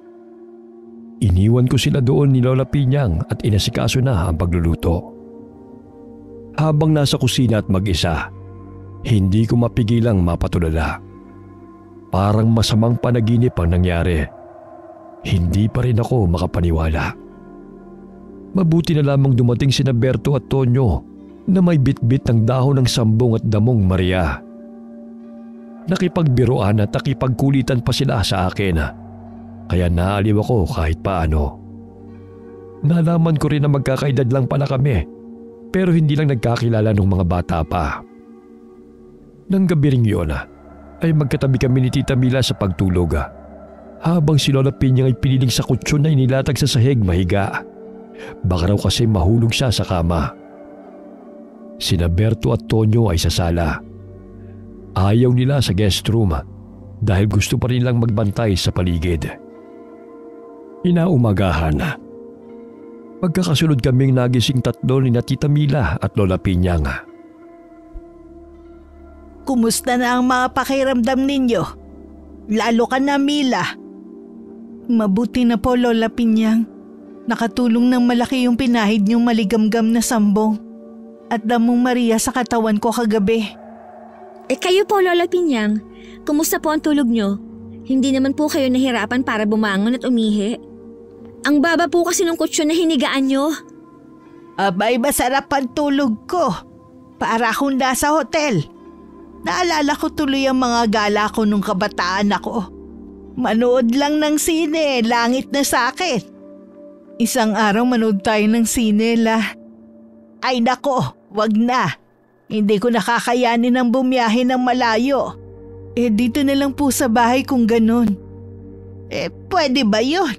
Iniwan ko sila doon ni Lola Pinyang at inasikaso na ang pagluluto. Habang nasa kusina at mag-isa, hindi ko mapigilang mapatulala. Parang masamang panaginip ang nangyari. Hindi pa rin ako makapaniwala. Mabuti na lamang dumating sina Berto at Tonyo na may bitbit ng dahon ng sambong at damong Maria. Nakipagbiruan at nakipagkulitan pa sila sa akin. Kaya naaliw ako kahit paano. Nalaman ko rin na magkakaedad lang pala kami, pero hindi lang nagkakilala ng mga bata pa. Nang gabi ring yun, ay magkatabi kami ni Tita Mila sa pagtulog. Habang si Lola Pinyang ay piniling sa kutsyon na inilatag sa sahig mahiga. Baka raw kasi mahulog siya sa kama. Sina Berto at Tonyo ay sa sala. Ayaw nila sa guest room dahil gusto pa rin lang magbantay sa paligid. Inaumagahan. Pagkakasunod kaming nagising tatlo ni Tita Mila at Lola Pinyang. Kumusta na ang mga pakiramdam ninyo? Lalo ka na Mila. Mabuti na po Lola Pinyang. Nakatulong ng malaki yung pinahid niyong maligamgam na sambong at damong Maria sa katawan ko kagabi. Kayo po Lola Pinyang, kumusta po ang tulog nyo? Hindi naman po kayo nahirapan para bumangon at umihi. Ang baba po kasi ng kutsyon na hinigaan nyo. Abay masarap ang tulog ko. Para akong nasa hotel. Naalala ko tuloy ang mga gala ko nung kabataan ako. Manood lang ng sine, langit na sa akin. Isang araw manood tayo ng sine la. Ay nako, wag na. Hindi ko nakakayanin ang bumiyahe ng malayo. Dito na lang po sa bahay kung ganun. Pwede ba yun?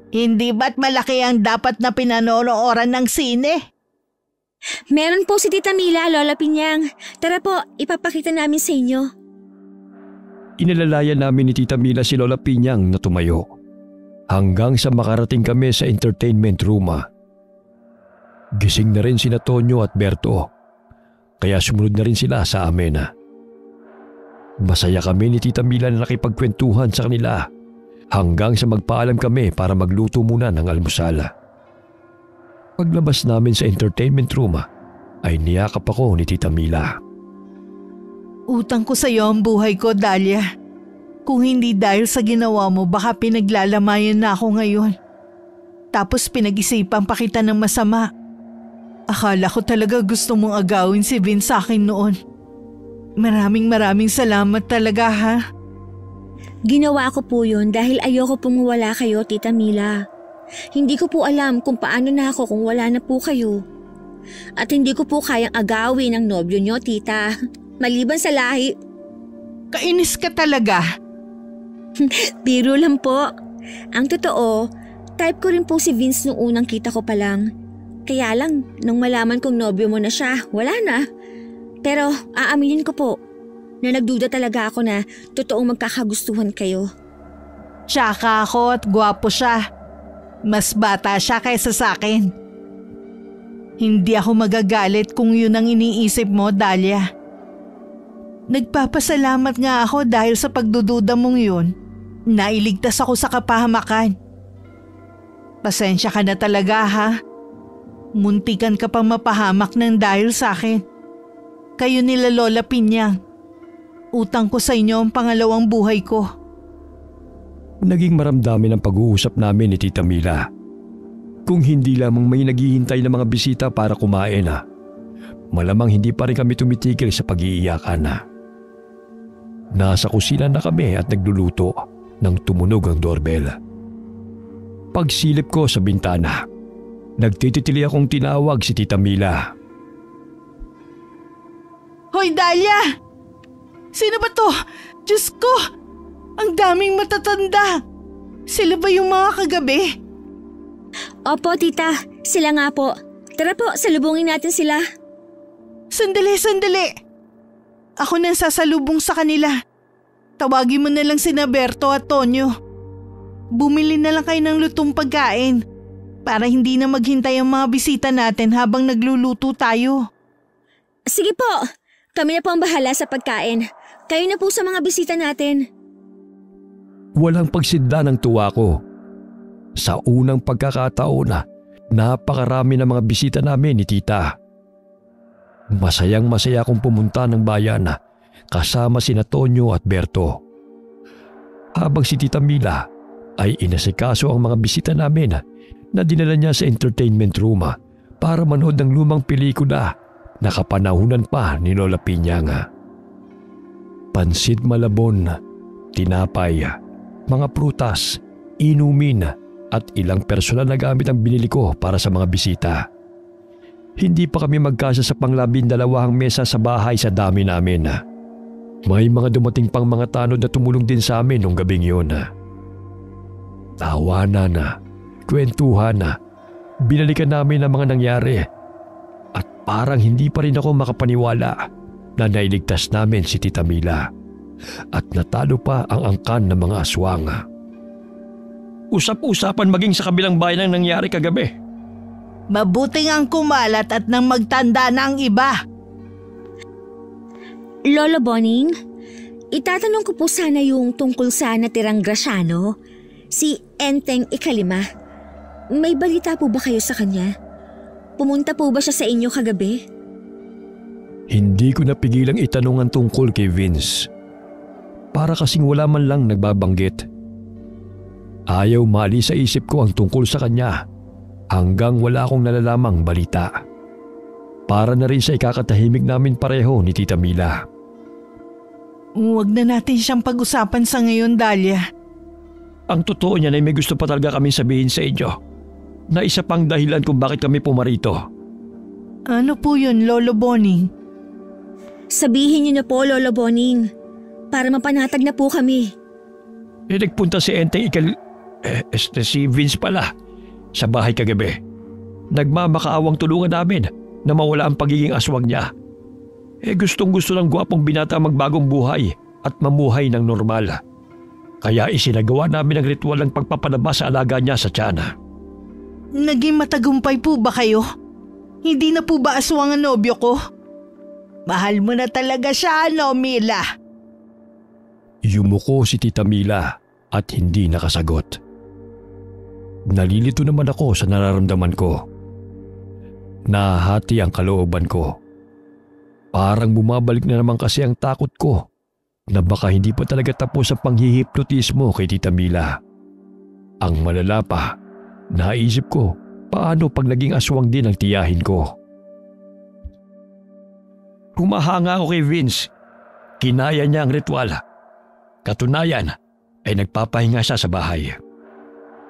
Hindi ba't malaki ang dapat na pinanonooran ng sine? Meron po si Tita Mila, Lola Pinyang. Tara po, ipapakita namin sa inyo. Inalalayan namin ni Tita Mila si Lola Pinyang na tumayo. Hanggang sa makarating kami sa entertainment room. Gising na rin sina Tonyo at Berto. Kaya sumunod na rin sila sa amin. Masaya kami ni Tita Mila na nakipagkwentuhan sa kanila hanggang sa magpaalam kami para magluto muna ng almusal. Paglabas namin sa entertainment room ay niyakap ako ni Tita Mila. Utang ko sa iyo ang buhay ko, Dahlia. Kung hindi dahil sa ginawa mo, baka pinaglalamayan na ako ngayon. Tapos pinag-isipan pa kita ng masama. Akala ko talaga gusto mong agawin si Vince sa akin noon. Maraming salamat talaga ha. Ginawa ko po yun dahil ayoko pong wala kayo, Tita Mila. Hindi ko po alam kung paano na ako kung wala na po kayo. At hindi ko po kayang agawin ang nobyo nyo, Tita. Maliban sa lahi. Kainis ka talaga. Biro lang po. Ang totoo, type ko rin po si Vince nung unang kita ko pa lang. Kaya lang, nung malaman kong nobyo mo na siya, wala na. Pero aaminin ko po, na nagduda talaga ako na totoong magkakagustuhan kayo. Tsaka ako at gwapo siya. Mas bata siya kaysa sa akin. Hindi ako magagalit kung yun ang iniisip mo, Dahlia. Nagpapasalamat nga ako dahil sa pagdududa mong yun. Nailigtas ako sa kapahamakan. Pasensya ka na talaga ha. Muntikan ka pang mapahamak ng dahil sa akin. Kayo nila Lola Pinyang. Utang ko sa inyo ang pangalawang buhay ko. Naging maramdamin ang pag-uusap namin ni Tita Mila. Kung hindi lamang may naghihintay na mga bisita para kumain malamang hindi pa rin kami tumitigil sa pag-iiyakan Nasa kusina na kami at nagluluto nang tumunog ang doorbell. Pagsilip ko sa bintana, nagtitili akong tinawag si Tita Mila. Hoy Dahlia! Sino ba to? Diyos ko! Ang daming matatanda! Sila ba yung mga kagabi? Opo, tita. Sila nga po. Tara po, salubungin natin sila. Sandali! Ako nang sasalubong sa kanila. Tawagin mo na lang sina Berto at Tonyo. Bumili na lang kayo ng lutong pagkain para hindi na maghintay ang mga bisita natin habang nagluluto tayo. Sige po. Kami na po ang bahala sa pagkain. Kayo na po sa mga bisita natin. Walang pagsidla ng tuwa ko. Sa unang pagkakataon napakarami ng mga bisita namin ni Tita. Masayang-masaya akong pumunta ng bayan kasama sina Tonyo at Berto. Habang si Tita Mila ay inasikaso ang mga bisita namin na dinala niya sa entertainment room para manood ng lumang pelikula na kapanahunan pa ni Lola Pinyang. Pansit malabon, tinapay, mga prutas, inumin at ilang personal na gamit ang binili ko para sa mga bisita. Hindi pa kami magkasya sa pang-12 mesa sa bahay sa dami namin. May mga dumating pang mga tanod na tumulong din sa amin nung gabing yun. Tawanan kwentuhan binalikan namin ang mga nangyari at parang hindi pa rin ako makapaniwala na nailigtas namin si Tita Mila at natalo pa ang angkan ng mga aswang. Usap-usapan maging sa kabilang bayan ang nangyari kagabi. Mabuting ang kumalat at nang magtanda na ang iba. Lolo Boning, itatanong ko po sana yung tungkol sa natirang Graciano, si Enteng Ikalima. May balita po ba kayo sa kanya? Pumunta po ba siya sa inyo kagabi? Hindi ko napigilang itanong ang tungkol kay Vince. Para kasing wala man lang nagbabanggit. Ayaw mali sa isip ko ang tungkol sa kanya hanggang wala akong nalalamang balita. Para na rin sa ikakatahimik namin pareho ni Tita Mila. Huwag na natin siyang pag-usapan sa ngayon, Dahlia. Ang totoo niyan ay may gusto pa talaga kami sabihin sa inyo na isa pang dahilan kung bakit kami pumarito. Ano po yun, Lolo Boning? Sabihin niyo na po, Lolo Boning, para mapanatag na po kami. Nagpunta si Enteng si Vince pala sa bahay kagabi. Nagmamakaawang tulungan namin na mawala ang pagiging aswang niya. Gustong-gusto ng gwapong binata magbagong buhay at mamuhay ng normal. Kaya isinagawa namin ang ritual ng pagpapanaba sa alaga niya sa tiyan. Naging matagumpay po ba kayo? Hindi na po ba aswang ang nobyo ko? Mahal mo na talaga siya, no, Mila? Yumuko si Tita Mila at hindi nakasagot. Nalilito naman ako sa nararamdaman ko. Nahati ang kalooban ko. Parang bumabalik na naman kasi ang takot ko na baka hindi pa talaga tapos ang panghihipnotismo kay Tita Mila. Ang malala pa, naisip ko paano pag naging aswang din ang tiyahin ko. Humahanga ako kay Vince. Kinaya niya ang ritual. Katunayan ay nagpapahinga siya sa bahay.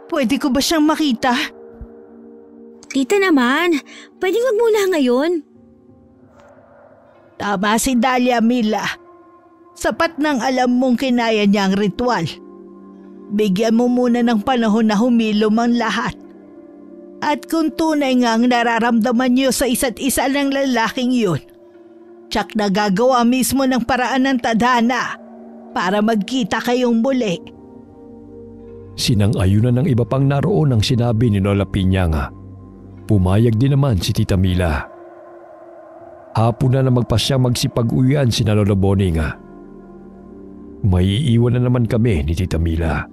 Pwede ko ba siyang makita? Tita naman, pwedeng wag muna ngayon. Tama si Dahlia, Mila. Sapat nang alam mong kinaya niya ang ritual. Bigyan mo muna ng panahon na humilom ang lahat. At kung tunay nga ang nararamdaman niyo sa isa't isa ng lalaking yun, tsak na gagawa mismo ng paraan ng tadhana para magkita kayong muli. Sinang-ayunan ng iba pang naroon ang sinabi ni Lola Pinyang. Pumayag din naman si Tita Mila. Hapon na magpasyang magsipag-uwian si Lolo Boning. May iiwan na naman kami ni Tita Mila.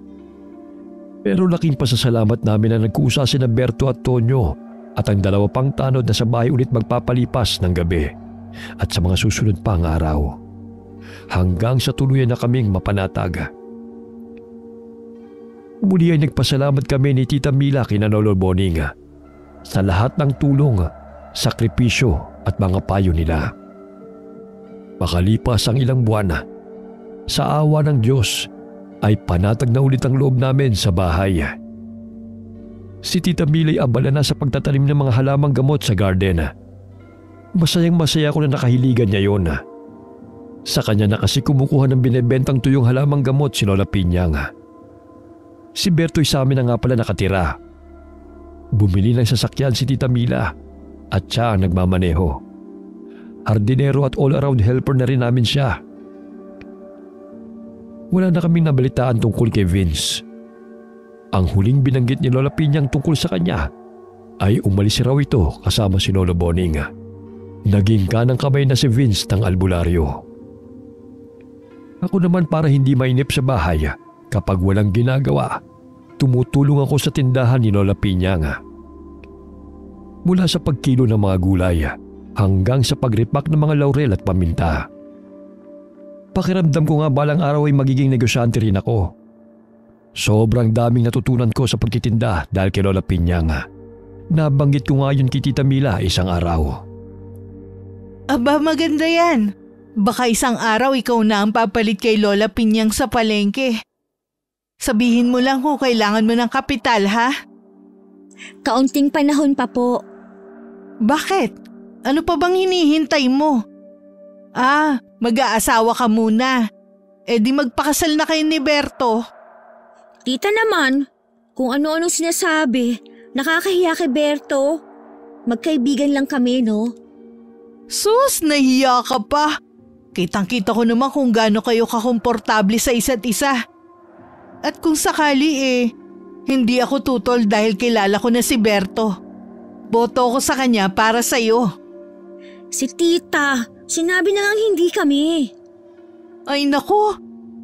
Pero laking pasasalamat namin na nagkusa sina Berto at Tonyo at ang dalawa pang tanod na sa bahay ulit magpapalipas ng gabi at sa mga susunod pang araw. Hanggang sa tuluyan na kaming mapanatag. Muli ay nagpasalamat kami ni Tita Mila kina Lolo Boning sa lahat ng tulong, sakripisyo at mga payo nila. Makalipas ang ilang buwan, sa awa ng Diyos ay panatag na ulit ang loob namin sa bahay. Si Tita Mila ay abala na sa pagtatanim ng mga halamang gamot sa garden. Masayang-masaya ko na nakahiligan niya yon. Sa kanya na kasi kumukuha ng binebentang tuyong halamang gamot si Lola Pinyang. Si Berto'y sa amin na nga pala nakatira. Bumili ng sasakyan si Tita Mila at siya ang nagmamaneho. Hardinero at all-around helper na rin namin siya. Wala na kaming nabalitaan tungkol kay Vince. Ang huling binanggit ni Lola Pinyang tungkol sa kanya ay umalis raw ito kasama si Lolo Boning. Naging kanang kamay na si Vince ng albularyo. Ako naman para hindi mainip sa bahay kapag walang ginagawa, tumutulong ako sa tindahan ni Lola Pinyang. Mula sa pagkilo ng mga gulay hanggang sa pagripak ng mga laurel at paminta. Pakiramdam ko nga balang araw ay magiging negosyante rin ako. Sobrang daming natutunan ko sa pagtitinda dahil kay Lola Pinyang. Nabanggit ko nga yun kay Tita Mila isang araw. Aba, maganda yan. Baka isang araw ikaw na ang papalit kay Lola Pinyang sa palengke. Sabihin mo lang kung kailangan mo ng kapital, ha? Kaunting panahon pa po. Bakit? Ano pa bang hinihintay mo? Mag-aasawa ka muna. Eh di magpakasal na kayo ni Berto. Tita naman, kung ano-anong sinasabi, nakakahiya kay Berto. Magkaibigan lang kami, no? Sus, nahiya ka pa. Kitang-kita ko naman kung gaano kayo kakomportable sa isa't isa. At kung sakali hindi ako tutol dahil kilala ko na si Berto. Boto ko sa kanya para sa'yo. Si Tita, sinabi na ngang hindi kami. Ay naku,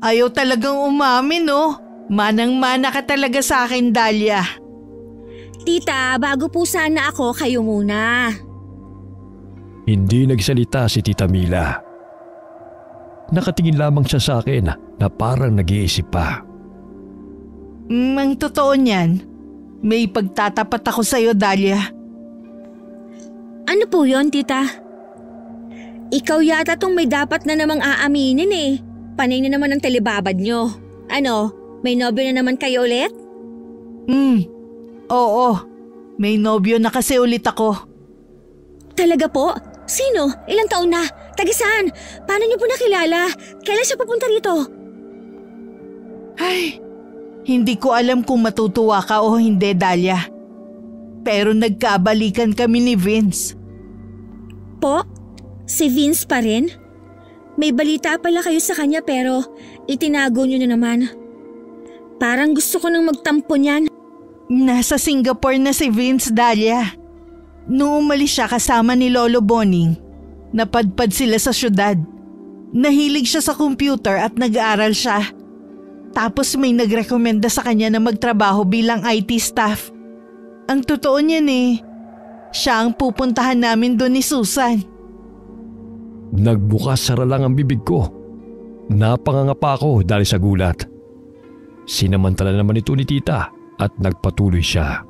ayaw talagang umamin, no? Manang-mana ka talaga sa akin, Dahlia. Tita, bago po sana ako, kayo muna. Hindi nagsalita si Tita Mila. Nakatingin lamang siya sa akin na parang nag-iisip pa. Ang totoo niyan, may pagtatapat ako sa'yo, Dahlia. Ano po yon, Tita? Ikaw yata tong may dapat na namang aaminin eh. Panay na naman ang talibabad nyo. Ano, may nobyo na naman kayo ulit? Oo. May nobyo na kasi ulit ako. Talaga po? Sino? Ilang taon na? Taga-saan? Paano niyo po nakilala? Kailan siya papunta rito? Ay, hindi ko alam kung matutuwa ka o hindi, Dahlia. Pero nagkabalikan kami ni Vince. Po? Si Vince pa rin? May balita pala kayo sa kanya pero itinago niyo na naman. Parang gusto ko nang magtampo niyan. Nasa Singapore na si Vince, Dahlia. Noong umalis siya kasama ni Lolo Boning, napadpad sila sa syudad. Nahilig siya sa computer at nag-aaral siya. Tapos may nagrekomenda sa kanya na magtrabaho bilang IT staff. Ang totoo niyan siya ang pupuntahan namin doon ni Susan. Nagbukas-sara lang ang bibig ko. Napangangapa ako dahil sa gulat. Sinamantala naman ito ni Tita at nagpatuloy siya.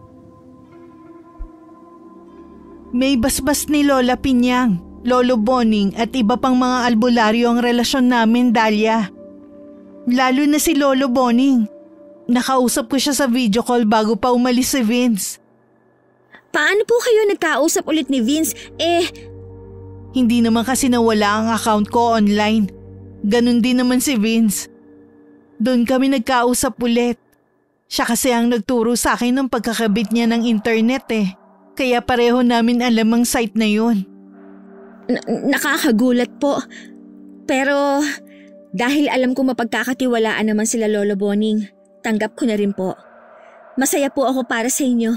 May basbas ni Lola Pinyang, Lolo Boning at iba pang mga albularyo ang relasyon namin, Dahlia. Lalo na si Lolo Boning. Nakausap ko siya sa video call bago pa umalis si Vince. Paano po kayo nagkausap ulit ni Vince? Hindi naman kasi nawala ang account ko online. Ganon din naman si Vince. Doon kami nagkausap ulit. Siya kasi ang nagturo sa akin ng pagkakabit niya ng internet Kaya pareho namin alam ang site na yun. Nakakagulat po. Pero dahil alam ko mapagkakatiwalaan naman sila Lolo Boning, tanggap ko na rin po. Masaya po ako para sa inyo.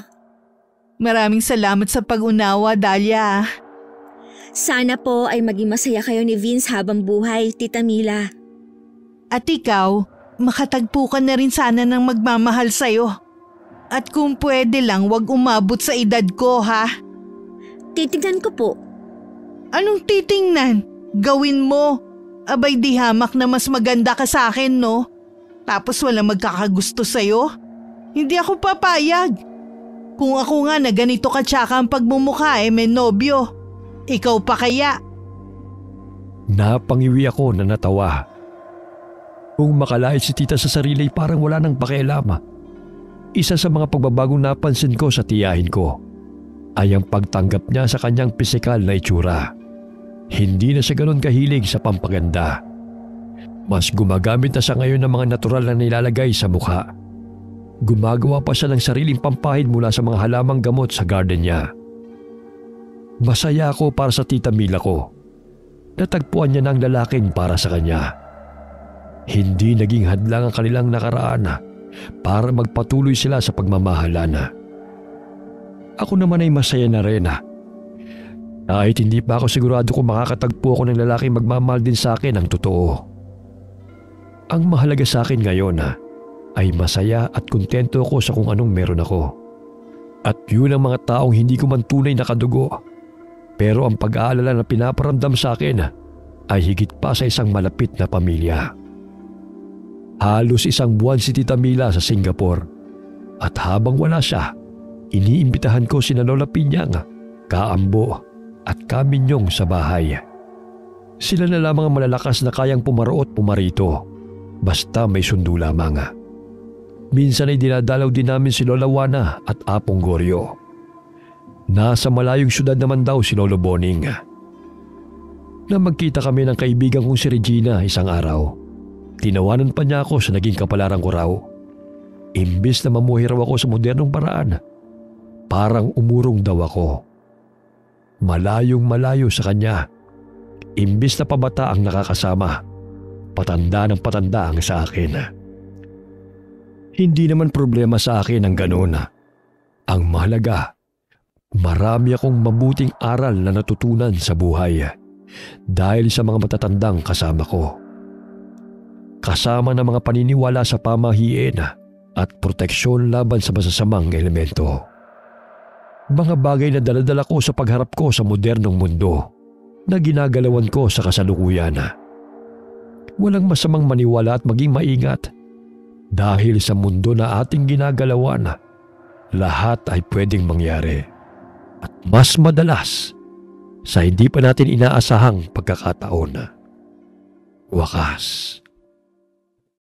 Maraming salamat sa pag-unawa, Dahlia. Sana po ay maging masaya kayo ni Vince habang buhay, Tita Mila. At ikaw, makatagpo ka na rin sana ng magmamahal sa'yo. At kung pwede lang, wag umabot sa edad ko, ha? Titignan ko po. Anong titingnan? Gawin mo. Abay di hamak na mas maganda ka sa akin, no? Tapos wala magkakagusto sa'yo? Hindi ako papayag. Kung ako nga na ganito ka tsaka ang pagmumukha may nobyo. Ikaw pa kaya? Napangiwi ako na natawa. Kung makalait si tita sa sarili parang wala nang pakialam. Isa sa mga pagbabagong napansin ko sa tiyahin ko ay ang pagtanggap niya sa kanyang pisikal na itsura. Hindi na siya ganoon kahilig sa pampaganda. Mas gumagamit na siya ngayon ng mga natural na nilalagay sa mukha. Gumagawa pa siya ng sariling pampahid mula sa mga halamang gamot sa garden niya. Masaya ako para sa tita Mila ko. Natagpuan niya ng lalaking para sa kanya. Hindi naging hadlang ang kanilang nakaraan para magpatuloy sila sa pagmamahalan. Ako naman ay masaya na rin. Kahit hindi pa ako sigurado kung makakatagpo ako ng lalaking magmamahal din sa akin ng totoo. Ang mahalaga sa akin ngayon ay masaya at kontento ako sa kung anong meron ako. At yun ang mga taong hindi ko man tunay na kadugo. Pero ang pag-aalala na pinaparamdam sa akin ay higit pa sa isang malapit na pamilya. Halos 1 buwan si Tita Mila sa Singapore. At habang wala siya, iniimbitahan ko sina Lola Pinyang, Kaambo at Kaminyong sa bahay. Sila na lamang ang malalakas na kayang pumaro at pumarito. Basta may sundo lamang. Minsan ay dinadalaw din namin si Lola Wana at Apong Goryo. Nasa malayong syudad naman daw si Lolo Boning. Na magkita kami ng kaibigan kong si Regina isang araw. Tinawanan pa niya ako sa naging kapalaran ko raw. Imbis na mamuhi raw ako sa modernong paraan, parang umurong daw ako. Malayong malayo sa kanya. Imbis na pabata ang nakakasama, patanda ng patanda ang sa akin. Hindi naman problema sa akin ang ganoon. Ang mahalaga, marami akong mabuting aral na natutunan sa buhay dahil sa mga matatandang kasama ko. Kasama ng mga paniniwala sa pamahiin at proteksyon laban sa masasamang elemento. Mga bagay na daladala ko sa pagharap ko sa modernong mundo na ginagalawan ko sa kasalukuyan. Walang masamang maniwala at maging maingat dahil sa mundo na ating ginagalawan, lahat ay pwedeng mangyari at mas madalas sa hindi pa natin inaasahang pagkakataon. Wakas.